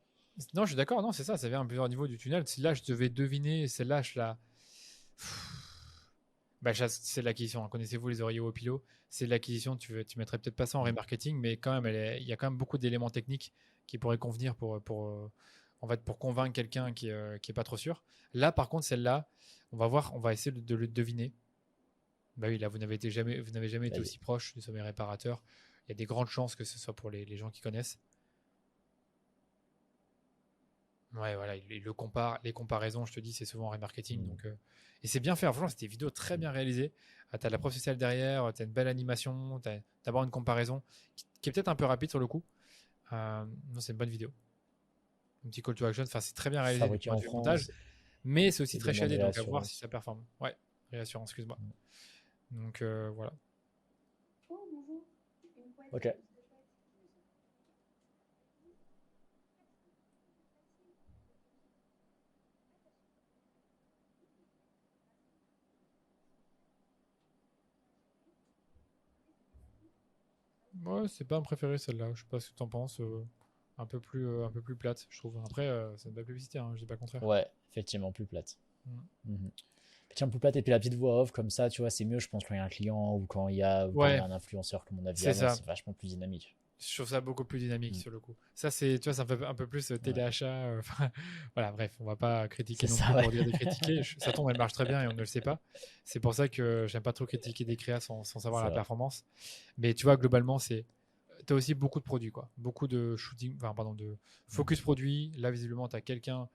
Non, je suis d'accord, non, c'est ça, ça vient à plusieurs niveaux du tunnel. Si là, je devais deviner, celle-là, c'est de l'acquisition. Connaissez-vous les oreillers Opilo? C'est de l'acquisition. Tu mettrais peut-être pas ça en remarketing, mais quand même, il y a quand même beaucoup d'éléments techniques qui pourraient convenir pour convaincre quelqu'un qui est pas trop sûr. Là, par contre, celle-là, on va essayer de le deviner. Bah oui, là, vous n'avez jamais été aussi proche du sommet réparateur. Il y a des grandes chances que ce soit pour les gens qui connaissent. Ouais, voilà, il le compare. Les comparaisons, je te dis, c'est souvent en remarketing. Donc, et c'est bien fait. Franchement, c'est des vidéos très bien réalisées. Tu as la preuve sociale derrière, tu as une belle animation, tu as d'abord une comparaison qui est peut-être un peu rapide sur le coup. Non, c'est une bonne vidéo. Un petit call to action. Enfin, c'est très bien réalisé du point de vue montage. Mais c'est aussi très shadé, donc à voir si ça performe. Ouais, réassurance, excuse-moi. Donc, voilà. Ok. Ouais, c'est pas un préféré celle-là. Je sais pas ce que t'en penses. Un peu plus plate, je trouve. Après, c'est de la publicité, hein, je dis pas le contraire. Ouais, effectivement, plus plate. Effectivement, plus plate, et puis la petite voix off, comme ça, tu vois, c'est mieux, je pense, quand il y a un client ou quand il y a un influenceur, comme on a vu avant, c'est vachement plus dynamique. Je trouve ça beaucoup plus dynamique sur le coup. Ça, tu vois, ça me fait un peu plus téléachat. Voilà, bref, on va pas critiquer non plus pour dire de critiquer. Ça tombe, elle marche très bien et on ne le sait pas. C'est pour ça que j'aime pas trop critiquer des créas sans savoir la performance. Mais tu vois, globalement, tu as aussi beaucoup de produits, quoi. Beaucoup de shooting, de focus produit. Là, visiblement, tu as quelqu'un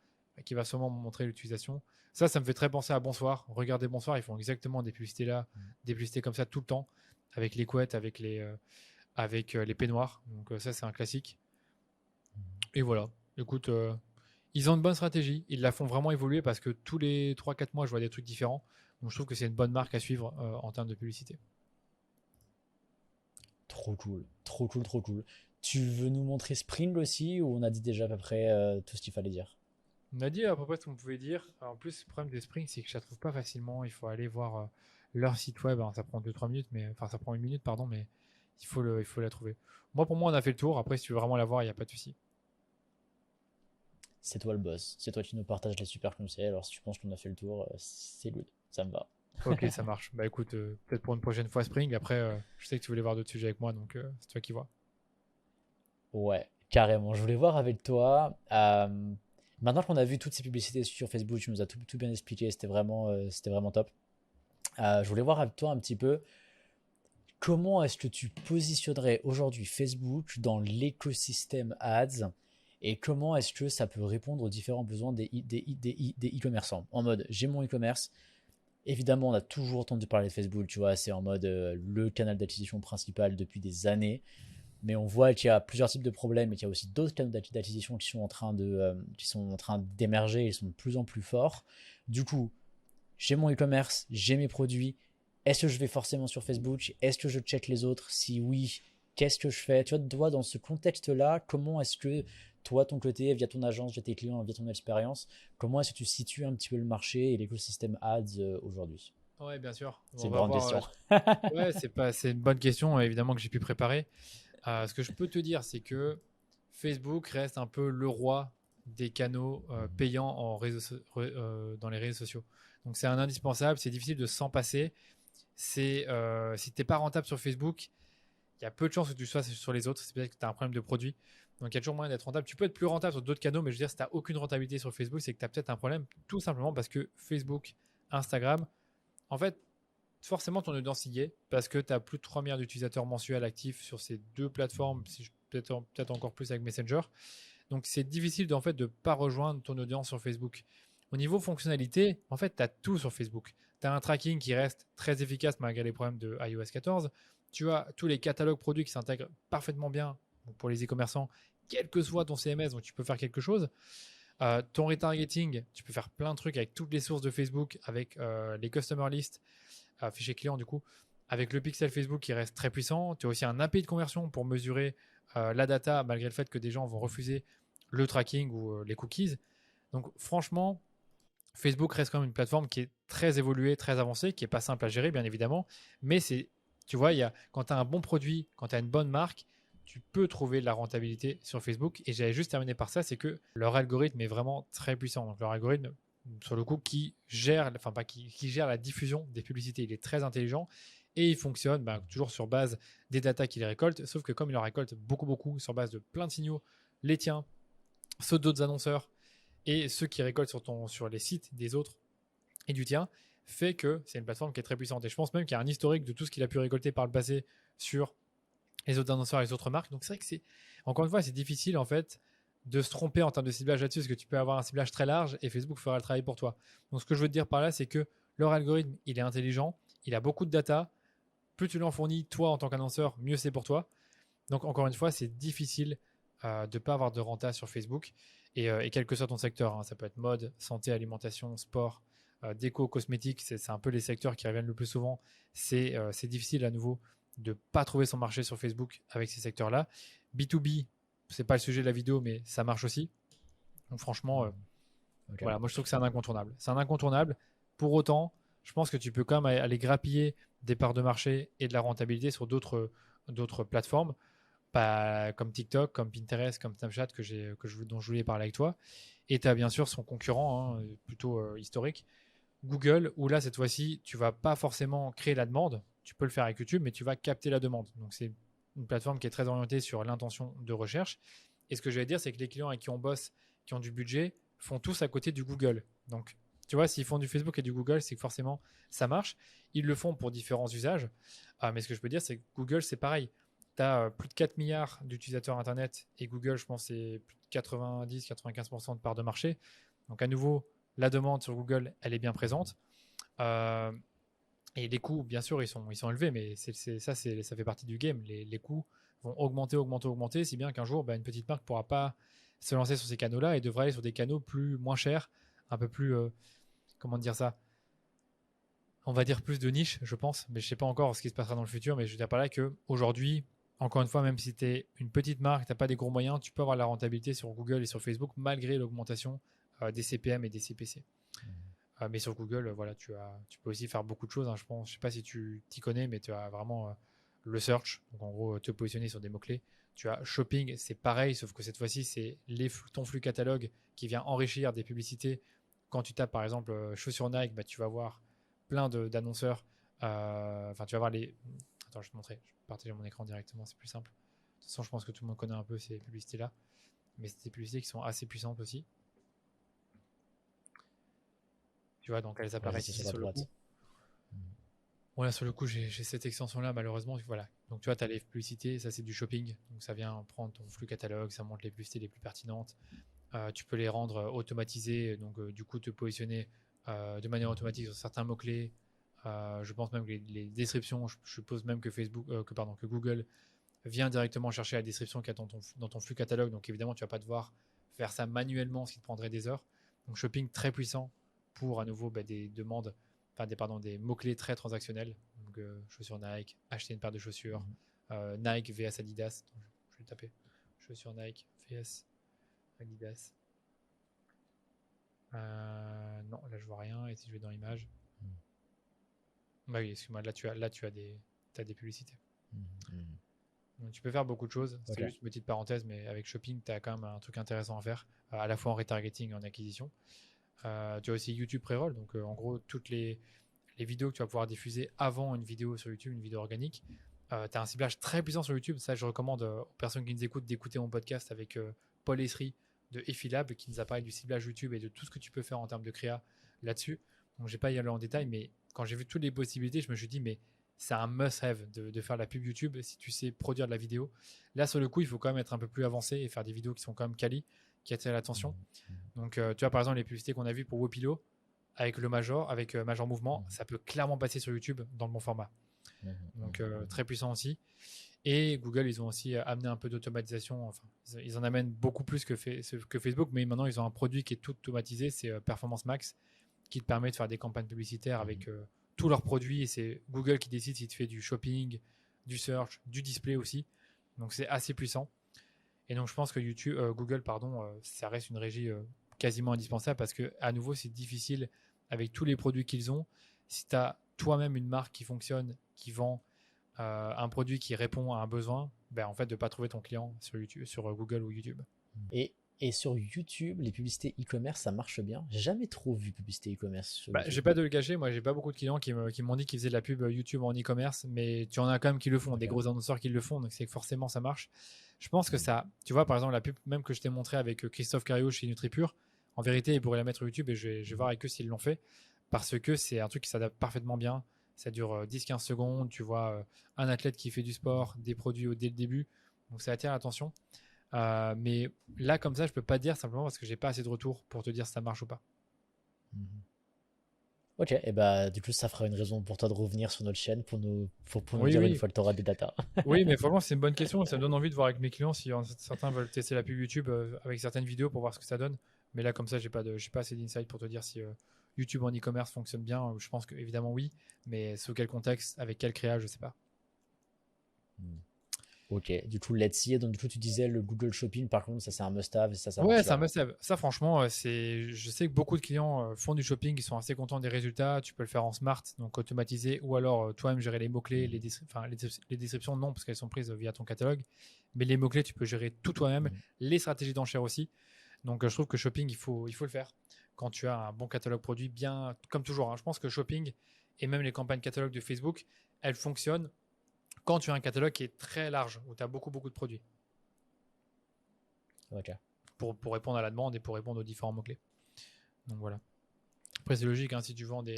qui va sûrement montrer l'utilisation. Ça me fait très penser à Bonsoir. Regardez Bonsoir, ils font exactement des publicités là, des publicités comme ça tout le temps, avec les couettes, avec les peignoirs. Donc ça, c'est un classique. Et voilà. Écoute, ils ont une bonne stratégie. Ils la font vraiment évoluer parce que tous les 3-4 mois, je vois des trucs différents. Donc je trouve que c'est une bonne marque à suivre en termes de publicité. Trop cool. Trop cool, trop cool. Tu veux nous montrer Spring aussi ou on a dit déjà à peu près tout ce qu'il fallait dire? On a dit à peu près ce qu'on pouvait dire. Alors, en plus, le problème des Spring, c'est que je la trouve pas facilement. Il faut aller voir leur site web. Alors, ça prend 2-3 minutes, ça prend 1 minute, pardon, mais il faut la trouver. Pour moi, on a fait le tour. Après, si tu veux vraiment la voir, il n'y a pas de souci. C'est toi le boss. C'est toi qui nous partages les super conseils. Alors, si tu penses qu'on a fait le tour, c'est good. Ça me va. Ok, ça marche. Bah écoute, peut-être pour une prochaine fois Spring. Après, je sais que tu voulais voir d'autres sujets avec moi, donc c'est toi qui vois. Ouais, carrément. Je voulais voir avec toi. Maintenant qu'on a vu toutes ces publicités sur Facebook, tu nous as tout bien expliqué. C'était vraiment top. Je voulais voir avec toi un petit peu comment est-ce que tu positionnerais aujourd'hui Facebook dans l'écosystème ads et comment est-ce que ça peut répondre aux différents besoins des e-commerçants. En mode, j'ai mon e-commerce. Évidemment, on a toujours entendu parler de Facebook, tu vois, c'est en mode le canal d'acquisition principal depuis des années. mais on voit qu'il y a plusieurs types de problèmes et qu'il y a aussi d'autres canaux d'acquisition qui sont en train d'émerger, ils sont de plus en plus forts. Du coup, j'ai mon e-commerce, j'ai mes produits. Est-ce que je vais forcément sur Facebook? Est-ce que je check les autres? Si oui, qu'est-ce que je fais? Tu vois, toi, dans ce contexte-là, comment est-ce que toi, ton côté, via ton agence, via tes clients, via ton expérience, comment est-ce que tu situes un petit peu le marché et l'écosystème ads aujourd'hui? Ouais, bien sûr. C'est une grande question. Ouais, c'est une bonne question, évidemment, que j'ai pu préparer. Ce que je peux te dire, c'est que Facebook reste un peu le roi des canaux payants dans les réseaux sociaux. Donc, c'est un indispensable, c'est difficile de s'en passer. Si tu n'es pas rentable sur Facebook, il y a peu de chances que tu sois sur les autres. C'est peut-être que tu as un problème de produit. Donc, il y a toujours moyen d'être rentable. Tu peux être plus rentable sur d'autres canaux, mais je veux dire, si tu n'as aucune rentabilité sur Facebook, c'est que tu as peut-être un problème, tout simplement parce que Facebook, Instagram, en fait, forcément, ton audience y est parce que tu as plus de 3 milliards d'utilisateurs mensuels actifs sur ces deux plateformes, peut-être encore plus avec Messenger. Donc, c'est difficile de ne pas rejoindre ton audience sur Facebook. Au niveau fonctionnalité, en fait, tu as tout sur Facebook. Tu as un tracking qui reste très efficace malgré les problèmes de iOS 14. Tu as tous les catalogues produits qui s'intègrent parfaitement bien pour les e-commerçants, quel que soit ton CMS, donc tu peux faire quelque chose. Ton retargeting, tu peux faire plein de trucs avec toutes les sources de Facebook, avec les customer lists, fichiers clients du coup, avec le pixel Facebook qui reste très puissant. Tu as aussi un API de conversion pour mesurer la data malgré le fait que des gens vont refuser le tracking ou les cookies. Donc franchement, Facebook reste quand même une plateforme qui est très évoluée, très avancée, qui n'est pas simple à gérer bien évidemment, mais tu vois, quand tu as un bon produit, quand tu as une bonne marque, tu peux trouver de la rentabilité sur Facebook. Et j'avais juste terminé par ça, c'est que leur algorithme est vraiment très puissant. Donc leur algorithme, sur le coup, qui gère la diffusion des publicités, il est très intelligent et il fonctionne toujours sur base des datas qu'il récolte. Sauf que comme il en récolte beaucoup sur base de plein de signaux, les tiens, ceux d'autres annonceurs et ceux qui récoltent sur les sites des autres et du tien, fait que c'est une plateforme qui est très puissante. Et je pense même qu'il y a un historique de tout ce qu'il a pu récolter par le passé sur les autres annonceurs et les autres marques. Donc c'est vrai que encore une fois, c'est difficile en fait de se tromper en termes de ciblage là-dessus, parce que tu peux avoir un ciblage très large et Facebook fera le travail pour toi. Donc ce que je veux te dire par là, c'est que leur algorithme, il est intelligent, il a beaucoup de data. Plus tu l'en fournis, toi en tant qu'annonceur, mieux c'est pour toi. Donc encore une fois, c'est difficile de ne pas avoir de renta sur Facebook. Et quel que soit ton secteur, ça peut être mode, santé, alimentation, sport, déco, cosmétique, c'est un peu les secteurs qui reviennent le plus souvent. C'est difficile à nouveau de ne pas trouver son marché sur Facebook avec ces secteurs-là. B2B, c'est pas le sujet de la vidéo, mais ça marche aussi. Donc franchement, voilà, moi je trouve que c'est un incontournable. C'est un incontournable. Pour autant, je pense que tu peux quand même aller grappiller des parts de marché et de la rentabilité sur d'autres plateformes, comme TikTok, comme Pinterest, comme Snapchat dont je voulais parler avec toi. Et tu as bien sûr son concurrent, plutôt historique, Google, où là, cette fois-ci, tu vas pas forcément créer la demande. Tu peux le faire avec YouTube, mais tu vas capter la demande. Donc, c'est une plateforme qui est très orientée sur l'intention de recherche. Et ce que je vais dire, c'est que les clients avec qui on bosse, qui ont du budget, font tous à côté du Google. Donc, tu vois, s'ils font du Facebook et du Google, c'est que forcément, ça marche. Ils le font pour différents usages. Mais ce que je peux dire, c'est que Google, c'est pareil. Tu as plus de 4 milliards d'utilisateurs Internet et Google, je pense, c'est plus de 90-95% de part de marché. Donc, à nouveau, la demande sur Google, elle est bien présente. Et les coûts, bien sûr, ils sont élevés, mais ça fait partie du game. Les coûts vont augmenter, si bien qu'un jour, une petite marque ne pourra pas se lancer sur ces canaux-là et devra aller sur des canaux moins chers, un peu plus, comment dire ça, on va dire plus de niche, je pense, mais je ne sais pas encore ce qui se passera dans le futur, mais je veux dire par là qu'aujourd'hui, encore une fois, même si tu es une petite marque, tu n'as pas des gros moyens, tu peux avoir la rentabilité sur Google et sur Facebook malgré l'augmentation des CPM et des CPC. Mais sur Google, voilà, tu peux aussi faire beaucoup de choses. Je ne sais pas si tu t'y connais, mais tu as vraiment le search. Donc en gros, te positionner sur des mots-clés. Tu as shopping, c'est pareil, sauf que cette fois-ci, c'est ton flux catalogue qui vient enrichir des publicités. Quand tu tapes par exemple chaussures Nike, tu vas voir plein d'annonceurs. Enfin, tu vas voir les. Attends, je vais te montrer. Je vais partager mon écran directement, c'est plus simple. De toute façon, je pense que tout le monde connaît un peu ces publicités-là. Mais c'est des publicités qui sont assez puissantes aussi. Tu vois, donc elles apparaissent ici sur le coup. Voilà, sur le coup, j'ai cette extension-là, malheureusement. Voilà. Donc tu vois, tu as les publicités, ça c'est du shopping. Donc ça vient prendre ton flux catalogue, ça montre les publicités les plus pertinentes. Tu peux les rendre automatisées, donc du coup te positionner de manière automatique sur certains mots-clés. Je pense même que les descriptions, je suppose même que Google vient directement chercher la description qu'il y a dans ton flux catalogue. Donc évidemment, tu vas pas devoir faire ça manuellement, ce qui te prendrait des heures. Donc shopping très puissant pour à nouveau des demandes, des mots-clés très transactionnels. Donc chaussures Nike, acheter une paire de chaussures, Nike vs Adidas. Donc, je vais taper chaussures Nike vs Adidas. Non, là je vois rien. Et si je vais dans l'image, bah oui, excuse-moi, là tu as des publicités. Donc, tu peux faire beaucoup de choses. C'est juste une petite parenthèse, mais avec shopping, tu as quand même un truc intéressant à faire, à la fois en retargeting et en acquisition. Tu as aussi YouTube Pre-roll, donc en gros, toutes les vidéos que tu vas pouvoir diffuser avant une vidéo sur YouTube, une vidéo organique. Tu as un ciblage très puissant sur YouTube. Ça, je recommande aux personnes qui nous écoutent d'écouter mon podcast avec Paul Essery de Effilab, qui nous a parlé du ciblage YouTube et de tout ce que tu peux faire en termes de créa là-dessus. Donc, je ne vais pas y aller en détail, mais quand j'ai vu toutes les possibilités, je me suis dit, mais c'est un must-have de faire la pub YouTube si tu sais produire de la vidéo. Là, sur le coup, il faut quand même être un peu plus avancé et faire des vidéos qui sont quand même quali, qui attirent l'attention. Donc, tu vois, par exemple, les publicités qu'on a vues pour Wopilo avec le Major, avec Major Mouvement, ça peut clairement passer sur YouTube dans le bon format. Donc, très puissant aussi. Et Google, ils ont aussi amené un peu d'automatisation. Enfin, ils en amènent beaucoup plus que Facebook, mais maintenant, ils ont un produit qui est tout automatisé, c'est Performance Max, qui te permet de faire des campagnes publicitaires avec tous leurs produits, et c'est Google qui décide si tu fais du shopping, du search, du display aussi. Donc c'est assez puissant. Et donc je pense que Google, ça reste une régie quasiment indispensable, parce que à nouveau c'est difficile avec tous les produits qu'ils ont. Si tu as toi-même une marque qui fonctionne, qui vend un produit qui répond à un besoin, en fait de pas trouver ton client sur YouTube, sur Google ou YouTube. Et sur YouTube, les publicités e-commerce, ça marche bien. J'ai jamais trop vu publicité e-commerce. Je vais pas te le cacher, moi j'ai pas beaucoup de clients qui m'ont dit qu'ils faisaient de la pub YouTube en e-commerce, mais tu en as quand même qui le font, des gros annonceurs qui le font, donc c'est que forcément ça marche. Je pense que ça, tu vois, par exemple la pub même que je t'ai montré avec Christophe Cario chez NutriPure, en vérité ils pourraient la mettre sur YouTube, et je vais voir avec eux s'ils l'ont fait, parce que c'est un truc qui s'adapte parfaitement bien. Ça dure 10-15 secondes, tu vois un athlète qui fait du sport, des produits dès le début, donc ça attire l'attention. Mais là, comme ça, je peux pas te dire, simplement parce que j'ai pas assez de retours pour te dire si ça marche ou pas. Ok, et du coup, ça fera une raison pour toi de revenir sur notre chaîne pour nous dire une fois que tu auras des datas. Oui, mais franchement, c'est une bonne question. Ça me donne envie de voir avec mes clients si certains veulent tester la pub YouTube avec certaines vidéos pour voir ce que ça donne. Mais là, comme ça, j'ai pas assez d'insight pour te dire si YouTube en e-commerce fonctionne bien. Je pense qu'évidemment oui, mais sous quel contexte, avec quel créa, je sais pas. Ok, du coup, let's see. Donc, du coup, tu disais le Google Shopping, par contre, ça c'est un must-have. Ça ouais, c'est un must-have. Ça, franchement, je sais que beaucoup de clients font du shopping, ils sont assez contents des résultats. Tu peux le faire en smart, donc automatisé, ou alors toi-même gérer les mots-clés, les descriptions, non, parce qu'elles sont prises via ton catalogue. Mais les mots-clés, tu peux gérer tout toi-même. Les stratégies d'enchères aussi. Donc, je trouve que shopping, il faut le faire quand tu as un bon catalogue produit, bien, comme toujours. Hein. Je pense que shopping et même les campagnes catalogue de Facebook, elles fonctionnent quand tu as un catalogue qui est très large, où tu as beaucoup de produits. Ok. Pour répondre à la demande et pour répondre aux différents mots-clés. Donc voilà. Après, c'est logique, hein, si tu vends des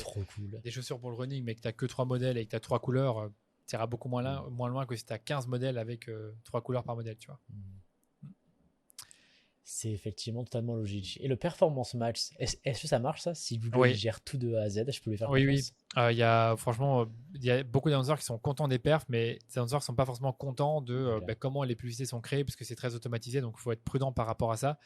chaussures pour le running, mais que tu n'as que 3 modèles et que tu as 3 couleurs, tu iras beaucoup moins loin que si tu as 15 modèles avec 3 couleurs par modèle, tu vois. C'est effectivement totalement logique. Et le Performance Max, est-ce que ça marche ça? Si Google gère tout de A à Z, je peux lui faire confiance? Oui. Il y a beaucoup d'annonceurs qui sont contents des perfs, mais ces annonceurs ne sont pas forcément contents de comment les publicités sont créées, parce que c'est très automatisé, donc il faut être prudent par rapport à ça.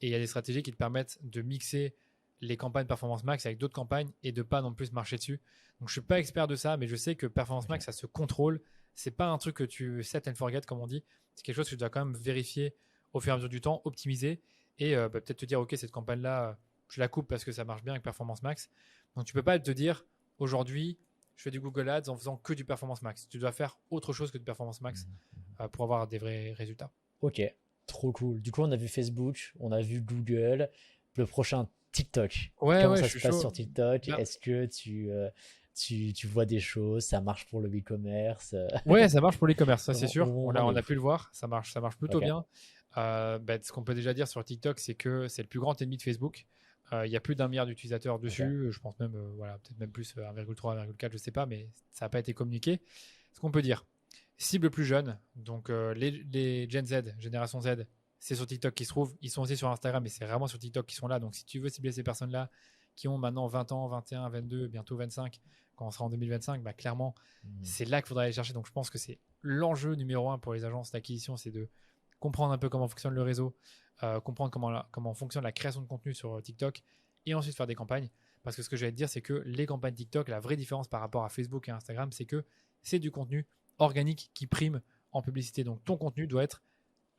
Et il y a des stratégies qui te permettent de mixer les campagnes Performance Max avec d'autres campagnes et de pas non plus marcher dessus. Donc je suis pas expert de ça, mais je sais que Performance Max, ça se contrôle. C'est pas un truc que tu set and forget, comme on dit. C'est quelque chose que tu dois quand même vérifier au fur et à mesure du temps, optimiser et peut-être te dire, ok, cette campagne-là, je la coupe parce que ça marche bien avec Performance Max. Donc tu peux pas te dire, aujourd'hui, je fais du Google Ads en faisant que du Performance Max. Tu dois faire autre chose que du Performance Max pour avoir des vrais résultats. Ok, trop cool. Du coup, on a vu Facebook, on a vu Google. Le prochain, TikTok. Comment ça se passe sur TikTok? Est-ce que tu vois des choses? Ça marche pour le e-commerce? Ouais, ça marche pour l'e-commerce, ça c'est sûr. On a pu le voir, ça marche plutôt bien. Ce qu'on peut déjà dire sur TikTok, c'est que c'est le plus grand ennemi de Facebook. Il y a plus d'1 milliard d'utilisateurs dessus. Je pense même, peut-être même plus, 1,3, 1,4, je sais pas, mais ça n'a pas été communiqué. Ce qu'on peut dire, cible plus jeune, donc les Gen Z, génération Z, c'est sur TikTok qu'ils se trouvent. Ils sont aussi sur Instagram, mais c'est vraiment sur TikTok qu'ils sont là. Donc si tu veux cibler ces personnes-là qui ont maintenant 20 ans, 21, 22, bientôt 25, quand on sera en 2025, clairement, c'est là qu'il faudra aller chercher. Donc je pense que c'est l'enjeu numéro 1 pour les agences d'acquisition, c'est de comprendre un peu comment fonctionne le réseau, comprendre comment fonctionne la création de contenu sur TikTok et ensuite faire des campagnes. Parce que ce que je vais te dire, c'est que les campagnes TikTok, la vraie différence par rapport à Facebook et Instagram, c'est que c'est du contenu organique qui prime en publicité. Donc ton contenu doit être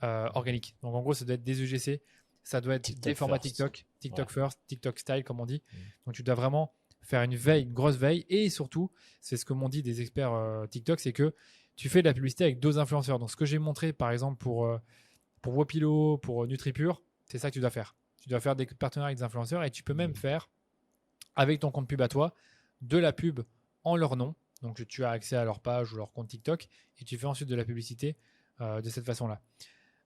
organique. Donc en gros, ça doit être des UGC, ça doit être TikTok des formats first. TikTok first, TikTok style, comme on dit. Donc tu dois vraiment faire une grosse veille. Et surtout, c'est ce que m'ont dit des experts TikTok, c'est que tu fais de la publicité avec d'autres influenceurs. Donc ce que j'ai montré, par exemple, pour Wopilo, pour NutriPure, c'est ça que tu dois faire. Tu dois faire des partenariats avec des influenceurs et tu peux même faire, avec ton compte pub à toi, de la pub en leur nom. Donc tu as accès à leur page ou leur compte TikTok et tu fais ensuite de la publicité de cette façon-là.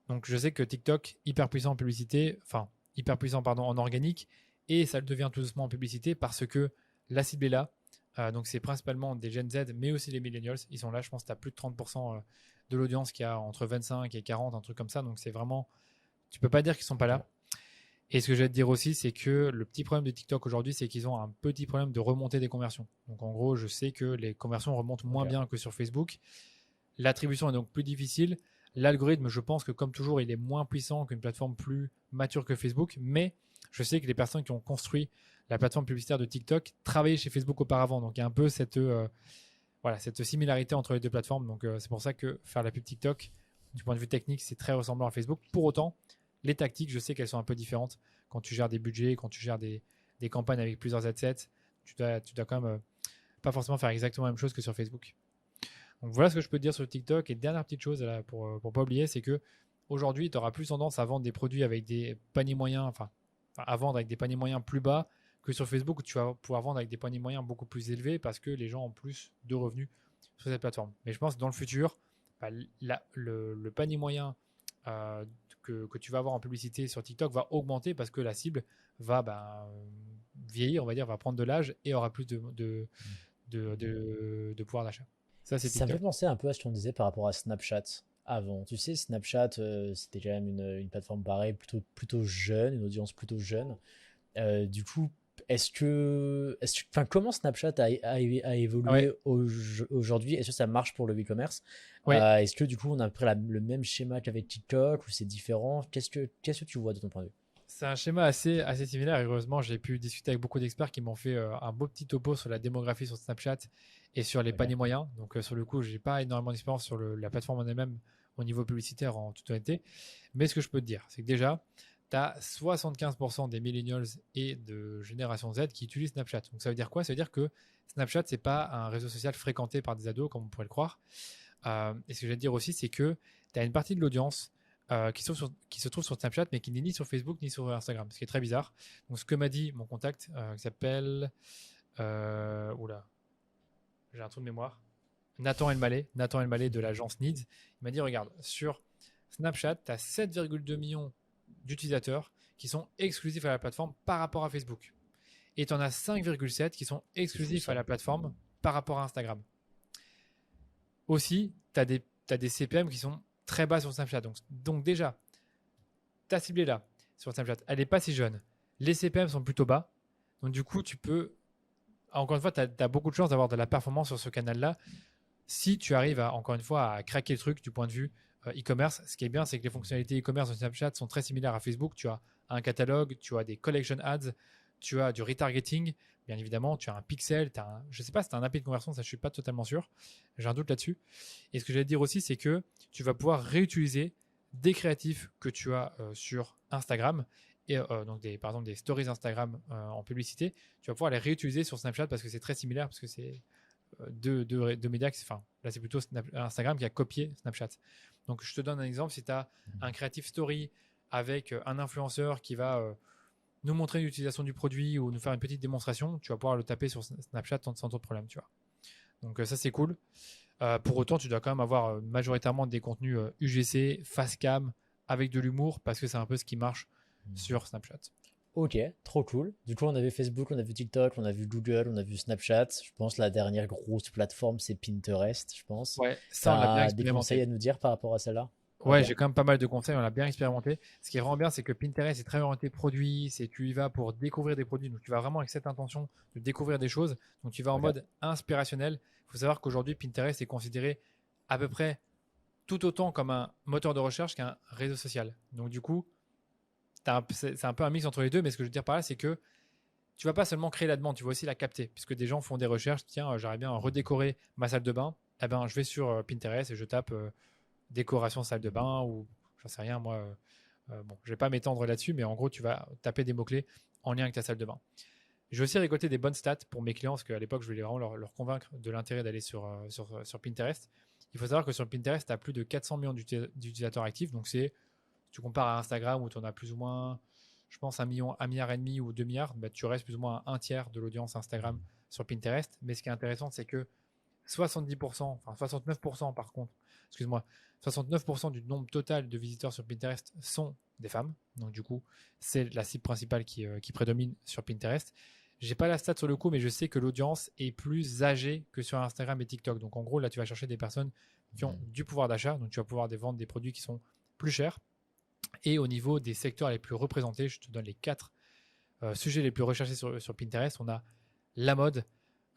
Donc je sais que TikTok, hyper puissant en publicité, en organique, et ça le devient tout doucement en publicité parce que la cible est là. Donc c'est principalement des Gen Z, mais aussi les millennials. Ils sont là, je pense que tu as plus de 30% de l'audience qui a entre 25 et 40, un truc comme ça. Donc c'est vraiment, tu peux pas dire qu'ils sont pas là. Et ce que je vais te dire aussi, c'est que le petit problème de TikTok aujourd'hui, c'est qu'ils ont un petit problème de remontée des conversions. Donc en gros, je sais que les conversions remontent moins bien que sur Facebook. L'attribution est donc plus difficile. L'algorithme, je pense que comme toujours, il est moins puissant qu'une plateforme plus mature que Facebook. Mais je sais que les personnes qui ont construit la plateforme publicitaire de TikTok travaillaient chez Facebook auparavant. Donc il y a un peu cette similarité entre les deux plateformes. Donc c'est pour ça que faire la pub TikTok, du point de vue technique, c'est très ressemblant à Facebook. Pour autant, les tactiques, je sais qu'elles sont un peu différentes. Quand tu gères des budgets, quand tu gères des campagnes avec plusieurs adsets, tu dois quand même pas forcément faire exactement la même chose que sur Facebook. Donc voilà ce que je peux te dire sur TikTok. Et dernière petite chose là, pour pas oublier, c'est que aujourd'hui, tu auras plus tendance à vendre des produits avec des paniers moyens, à vendre avec des paniers moyens plus bas que sur Facebook où tu vas pouvoir vendre avec des paniers moyens beaucoup plus élevés parce que les gens ont plus de revenus sur cette plateforme. Mais je pense que dans le futur, le panier moyen que tu vas avoir en publicité sur TikTok va augmenter parce que la cible va vieillir, on va dire, va prendre de l'âge et aura plus de pouvoir d'achat. Ça me fait penser un peu à ce qu'on disait par rapport à Snapchat avant. Tu sais, Snapchat, c'était quand même une plateforme pareille, plutôt jeune, une audience plutôt jeune. Du coup, comment Snapchat a évolué aujourd'hui? Est-ce que ça marche pour le e-commerce? Est-ce que du coup on a pris le même schéma qu'avec TikTok ou c'est différent? Qu'est-ce que tu vois de ton point de vue? C'est un schéma assez similaire. Heureusement, j'ai pu discuter avec beaucoup d'experts qui m'ont fait un beau petit topo sur la démographie sur Snapchat et sur les paniers moyens. Donc sur le coup, j'ai pas énormément d'expérience sur la plateforme en elle-même au niveau publicitaire en toute honnêteté. Mais ce que je peux te dire, c'est que déjà, tu as 75% des millennials et de génération Z qui utilisent Snapchat. Donc ça veut dire quoi? Ça veut dire que Snapchat, c'est pas un réseau social fréquenté par des ados, comme on pourrait le croire. Et ce que je vais te dire aussi, c'est que tu as une partie de l'audience qui se trouve sur Snapchat, mais qui n'est ni sur Facebook ni sur Instagram, ce qui est très bizarre. Donc ce que m'a dit mon contact, qui s'appelle... oula, j'ai un trou de mémoire. Nathan Elmaleh de l'agence Needs. Il m'a dit, regarde, sur Snapchat, tu as 7,2 millions d'utilisateurs qui sont exclusifs à la plateforme par rapport à Facebook. Et tu en as 5,7 qui sont exclusifs à la plateforme par rapport à Instagram. Aussi, tu as des CPM qui sont très bas sur Snapchat. Donc déjà, ta cible est là sur Snapchat. Elle n'est pas si jeune. Les CPM sont plutôt bas. Donc du coup, tu peux... Encore une fois, tu as beaucoup de chance d'avoir de la performance sur ce canal-là. Si tu arrives encore une fois, à craquer le truc du point de vue e-commerce, ce qui est bien, c'est que les fonctionnalités e-commerce de Snapchat sont très similaires à Facebook. Tu as un catalogue, tu as des collection ads, tu as du retargeting, bien évidemment, tu as un pixel, je ne sais pas si tu as un API de conversion, ça je ne suis pas totalement sûr, j'ai un doute là-dessus. Et ce que j'allais dire aussi, c'est que tu vas pouvoir réutiliser des créatifs que tu as sur Instagram, et donc par exemple des stories Instagram en publicité, tu vas pouvoir les réutiliser sur Snapchat parce que c'est très similaire, parce que c'est deux médias, là c'est plutôt Instagram qui a copié Snapchat. Donc je te donne un exemple, si tu as un creative story avec un influenceur qui va nous montrer l'utilisation du produit ou nous faire une petite démonstration, tu vas pouvoir le taper sur Snapchat sans trop de problème, tu vois. Donc ça c'est cool. Pour autant, tu dois quand même avoir majoritairement des contenus UGC, face cam, avec de l'humour, parce que c'est un peu ce qui marche sur Snapchat. Ok, trop cool. Du coup, on a vu Facebook, on a vu TikTok, on a vu Google, on a vu Snapchat. Je pense que la dernière grosse plateforme, c'est Pinterest, je pense. Ouais, ça, on l'a bien expérimenté. Des conseils à nous dire par rapport à celle-là? Ouais, j'ai quand même pas mal de conseils, on l'a bien expérimenté. Ce qui est vraiment bien, c'est que Pinterest est très orienté produit, tu y vas pour découvrir des produits, donc tu vas vraiment avec cette intention de découvrir des choses, donc tu vas en mode inspirationnel. Il faut savoir qu'aujourd'hui, Pinterest est considéré à peu près tout autant comme un moteur de recherche qu'un réseau social. Donc du coup, c'est un peu un mix entre les deux, mais ce que je veux dire par là, c'est que tu vas pas seulement créer la demande, tu vas aussi la capter, puisque des gens font des recherches, tiens, j'aimerais bien redécorer ma salle de bain, eh ben, je vais sur Pinterest et je tape décoration salle de bain, ou j'en sais rien, moi, bon, je vais pas m'étendre là-dessus, mais en gros, tu vas taper des mots-clés en lien avec ta salle de bain. Je vais aussi récolter des bonnes stats pour mes clients, parce qu'à l'époque, je voulais vraiment leur convaincre de l'intérêt d'aller sur Pinterest. Il faut savoir que sur Pinterest, tu as plus de 400 millions d'utilisateurs actifs. Donc, si tu compares à Instagram où tu en as plus ou moins, je pense, 1 milliard et demi ou 2 milliards, bah, tu restes plus ou moins à un tiers de l'audience Instagram sur Pinterest. Mais ce qui est intéressant, c'est que 70%, enfin 69% par contre, excuse-moi, 69% du nombre total de visiteurs sur Pinterest sont des femmes. Donc, du coup, c'est la cible principale qui prédomine sur Pinterest. J'ai pas la stat sur le coup, mais je sais que l'audience est plus âgée que sur Instagram et TikTok. Donc en gros, là, tu vas chercher des personnes qui ont du pouvoir d'achat. Donc tu vas pouvoir vendre des produits qui sont plus chers. Et au niveau des secteurs les plus représentés, je te donne les 4 sujets les plus recherchés sur Pinterest. On a la mode,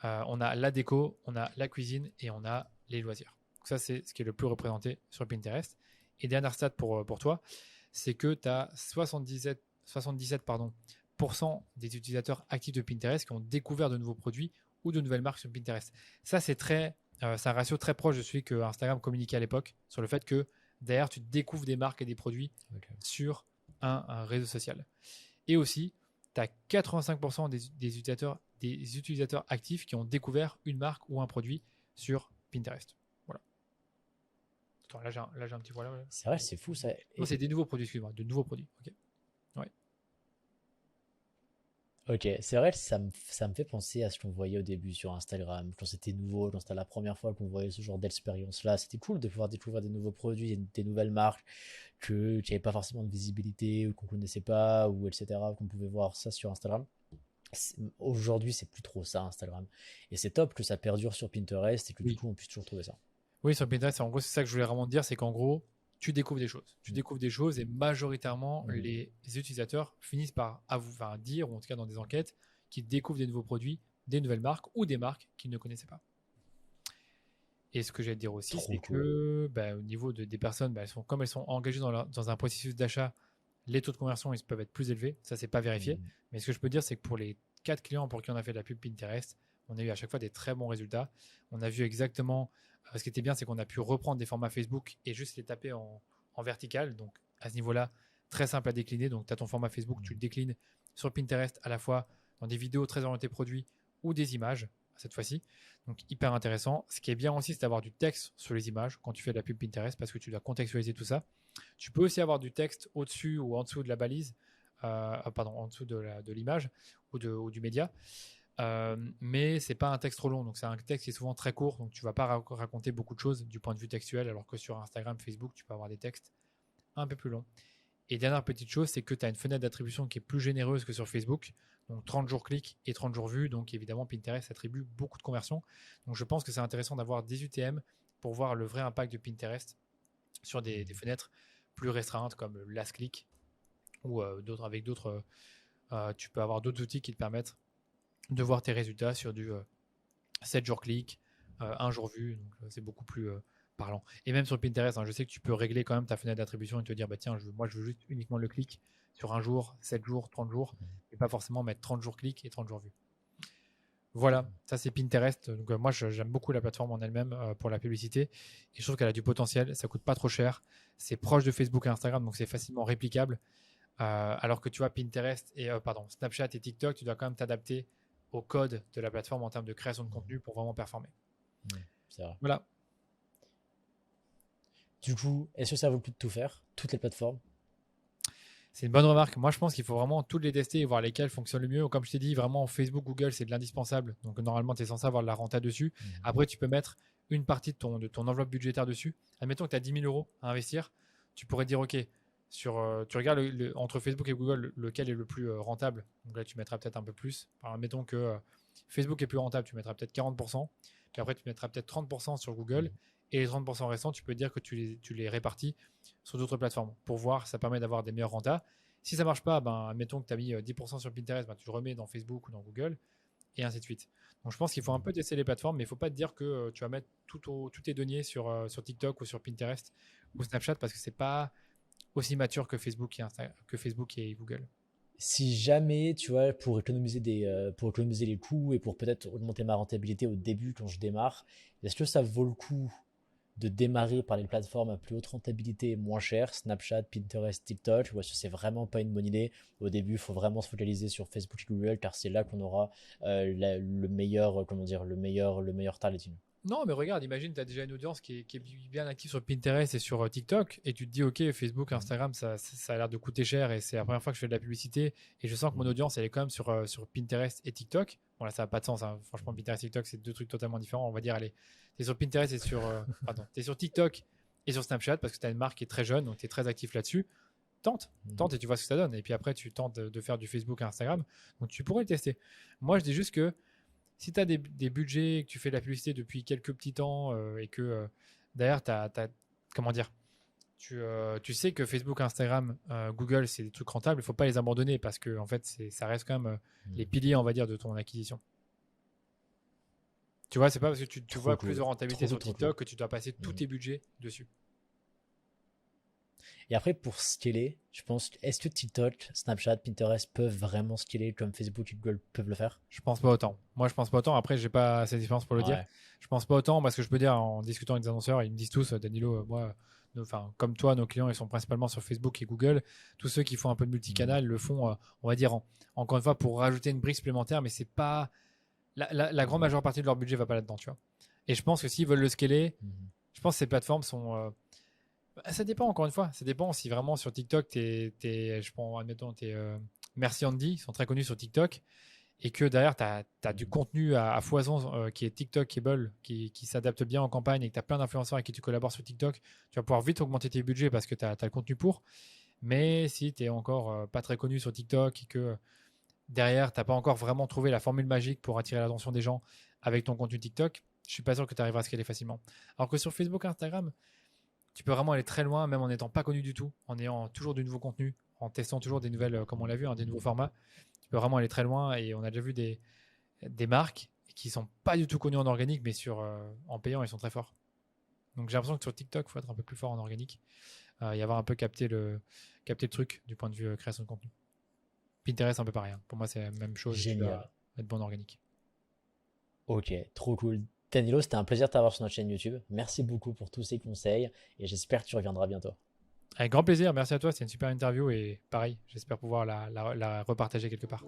on a la déco, on a la cuisine et on a les loisirs. Donc ça, c'est ce qui est le plus représenté sur Pinterest. Et dernière stat pour toi, c'est que tu as 77% des utilisateurs actifs de Pinterest qui ont découvert de nouveaux produits ou de nouvelles marques sur Pinterest. Ça, c'est un ratio très proche de celui que Instagram communiquait à l'époque sur le fait que derrière, tu découvres des marques et des produits sur un réseau social. Et aussi, tu as 85% des utilisateurs actifs qui ont découvert une marque ou un produit sur Pinterest. Voilà. Attends, là, j'ai un petit voilà. C'est vrai, c'est fou ça. Non, c'est des nouveaux produits, excuse-moi, de nouveaux produits. Ok. Ouais. Ok, c'est vrai que ça me fait penser à ce qu'on voyait au début sur Instagram, quand c'était nouveau, quand c'était la première fois qu'on voyait ce genre d'expérience-là. C'était cool de pouvoir découvrir des nouveaux produits, des nouvelles marques qui n'avaient pas forcément de visibilité ou qu'on connaissait pas, ou etc. Qu'on pouvait voir ça sur Instagram. Aujourd'hui, c'est plus trop ça, Instagram. Et c'est top que ça perdure sur Pinterest et que du coup, on puisse toujours trouver ça. Oui, sur Pinterest, en gros, c'est ça que je voulais vraiment dire, c'est qu'en gros, tu découvres des choses. Tu découvres des choses et majoritairement, les utilisateurs finissent par dire, ou en tout cas dans des enquêtes, qu'ils découvrent des nouveaux produits, des nouvelles marques ou des marques qu'ils ne connaissaient pas. Et ce que j'allais te dire aussi, c'est que au niveau des personnes, comme elles sont engagées dans un processus d'achat, les taux de conversion ils peuvent être plus élevés. Ça, c'est pas vérifié. Mais ce que je peux dire, c'est que pour les 4 clients pour qui on a fait de la pub Pinterest, on a eu à chaque fois des très bons résultats. On a vu exactement... Ce qui était bien, c'est qu'on a pu reprendre des formats Facebook et juste les taper en vertical. Donc, à ce niveau-là, très simple à décliner. Donc, tu as ton format Facebook, tu le déclines sur Pinterest à la fois dans des vidéos très orientées produits ou des images, cette fois-ci. Donc, hyper intéressant. Ce qui est bien aussi, c'est d'avoir du texte sur les images quand tu fais de la pub Pinterest parce que tu dois contextualiser tout ça. Tu peux aussi avoir du texte au-dessus ou en dessous de la balise, en dessous de l'image ou du média. Mais c'est pas un texte trop long, donc c'est un texte qui est souvent très court, donc tu vas pas raconter beaucoup de choses du point de vue textuel, alors que sur Instagram, Facebook, tu peux avoir des textes un peu plus longs. Et dernière petite chose, c'est que tu as une fenêtre d'attribution qui est plus généreuse que sur Facebook, donc 30 jours clics et 30 jours vus, donc évidemment Pinterest attribue beaucoup de conversions. Donc je pense que c'est intéressant d'avoir des UTM pour voir le vrai impact de Pinterest sur des fenêtres plus restreintes comme Last Click ou avec d'autres. Tu peux avoir d'autres outils qui te permettent de voir tes résultats sur du 7 jours clic, 1 jour vu, donc c'est beaucoup plus parlant. Et même sur Pinterest, je sais que tu peux régler quand même ta fenêtre d'attribution et te dire, tiens, je veux juste uniquement le clic sur 1 jour, 7 jours, 30 jours, et pas forcément mettre 30 jours clic et 30 jours vus. Voilà, ça c'est Pinterest. Donc moi j'aime beaucoup la plateforme en elle-même pour la publicité, et je trouve qu'elle a du potentiel, ça coûte pas trop cher, c'est proche de Facebook et Instagram, donc c'est facilement réplicable. Alors que tu vois Pinterest et Snapchat et TikTok, tu dois quand même t'adapter au code de la plateforme en termes de création de contenu pour vraiment performer. C'est vrai. Voilà. Du coup, est-ce que ça vaut le coup de tout faire, toutes les plateformes? C'est une bonne remarque. Moi, je pense qu'il faut vraiment toutes les tester et voir lesquelles fonctionnent le mieux. Comme je t'ai dit, vraiment, Facebook, Google, c'est de l'indispensable. Donc, normalement, tu es censé avoir de la renta dessus. Après, tu peux mettre une partie de ton enveloppe budgétaire dessus. Admettons que tu as 10 000 euros à investir. Tu pourrais dire, OK, tu regardes entre Facebook et Google, lequel est le plus rentable. Donc là, tu mettras peut-être un peu plus. Admettons que Facebook est plus rentable, tu mettras peut-être 40%. Puis après, tu mettras peut-être 30% sur Google. Et les 30% restants, tu peux dire que tu les répartis sur d'autres plateformes. Pour voir, ça permet d'avoir des meilleurs rentas. Si ça ne marche pas, admettons que tu as mis 10% sur Pinterest, tu le remets dans Facebook ou dans Google. et ainsi de suite. Donc je pense qu'il faut un peu tester les plateformes, mais il ne faut pas te dire que tu vas mettre tous tes données sur TikTok ou sur Pinterest ou Snapchat parce que c'est pas aussi mature que Facebook et Google. Si jamais, tu vois, pour économiser les coûts et pour peut-être augmenter ma rentabilité au début quand je démarre, est-ce que ça vaut le coup de démarrer par les plateformes à plus haute rentabilité et moins cher, Snapchat, Pinterest, TikTok, ou est-ce que c'est vraiment pas une bonne idée? Au début, il faut vraiment se focaliser sur Facebook et Google car c'est là qu'on aura le meilleur targeting. Non, mais regarde, imagine, tu as déjà une audience qui est bien active sur Pinterest et sur TikTok, et tu te dis, OK, Facebook, Instagram, ça a l'air de coûter cher, et c'est la première fois que je fais de la publicité, et je sens que mon audience, elle est quand même sur Pinterest et TikTok. Bon, là, ça n'a pas de sens, hein. Franchement, Pinterest et TikTok, c'est deux trucs totalement différents. On va dire, allez, tu es sur Pinterest et t'es sur TikTok et sur Snapchat, parce que tu as une marque qui est très jeune, donc tu es très actif là-dessus. Tente et tu vois ce que ça donne. Et puis après, tu tentes de faire du Facebook et Instagram, donc tu pourrais le tester. Moi, je dis juste que si tu as des budgets, que tu fais de la publicité depuis quelques petits temps et que derrière, comment dire, tu sais que Facebook, Instagram, Google, c'est des trucs rentables, il ne faut pas les abandonner parce que en fait, ça reste quand même les piliers, on va dire, de ton acquisition. Tu vois, c'est pas parce que tu vois plus de rentabilité sur TikTok que tu dois passer tous tes budgets dessus. Et après, pour scaler, je pense, est-ce que TikTok, Snapchat, Pinterest peuvent vraiment scaler comme Facebook et Google peuvent le faire? Je pense pas autant. Moi, je pense pas autant. Après, j'ai pas assez d'expérience pour le dire. Je pense pas autant parce que je peux dire, en discutant avec des annonceurs, ils me disent tous, Danilo, moi, comme toi, nos clients, ils sont principalement sur Facebook et Google. Tous ceux qui font un peu de multicanal le font, on va dire, encore une fois, pour rajouter une brique supplémentaire, mais c'est pas la grande majeure partie de leur budget va pas là-dedans, tu vois. Et je pense que s'ils veulent le scaler, je pense que ces plateformes sont ça dépend, encore une fois. Ça dépend si vraiment sur TikTok, je prends, admettons, Merci Andy, ils sont très connus sur TikTok, et que derrière, tu as du contenu à foison qui est TikTokable, qui s'adapte bien en campagne, et que tu as plein d'influenceurs avec qui tu collabores sur TikTok, tu vas pouvoir vite augmenter tes budgets parce que tu as le contenu pour. Mais si tu es encore pas très connu sur TikTok et que derrière, tu n'as pas encore vraiment trouvé la formule magique pour attirer l'attention des gens avec ton contenu TikTok, je suis pas sûr que tu arriveras à scaler facilement. Alors que sur Facebook, Instagram, tu peux vraiment aller très loin, même en n'étant pas connu du tout, en ayant toujours du nouveau contenu, en testant toujours des nouvelles, comme on l'a vu, des nouveaux formats. Tu peux vraiment aller très loin, et on a déjà vu des marques qui ne sont pas du tout connues en organique, mais en payant, ils sont très forts. Donc j'ai l'impression que sur TikTok, il faut être un peu plus fort en organique et avoir un peu capté le truc du point de vue création de contenu. Pinterest, un peu pareil. Pour moi, c'est la même chose. Génial. Tu dois être bon en organique. Ok, trop cool. Danilo, c'était un plaisir de t'avoir sur notre chaîne YouTube. Merci beaucoup pour tous ces conseils et j'espère que tu reviendras bientôt. Avec grand plaisir, merci à toi, c'était une super interview et pareil, j'espère pouvoir la repartager quelque part.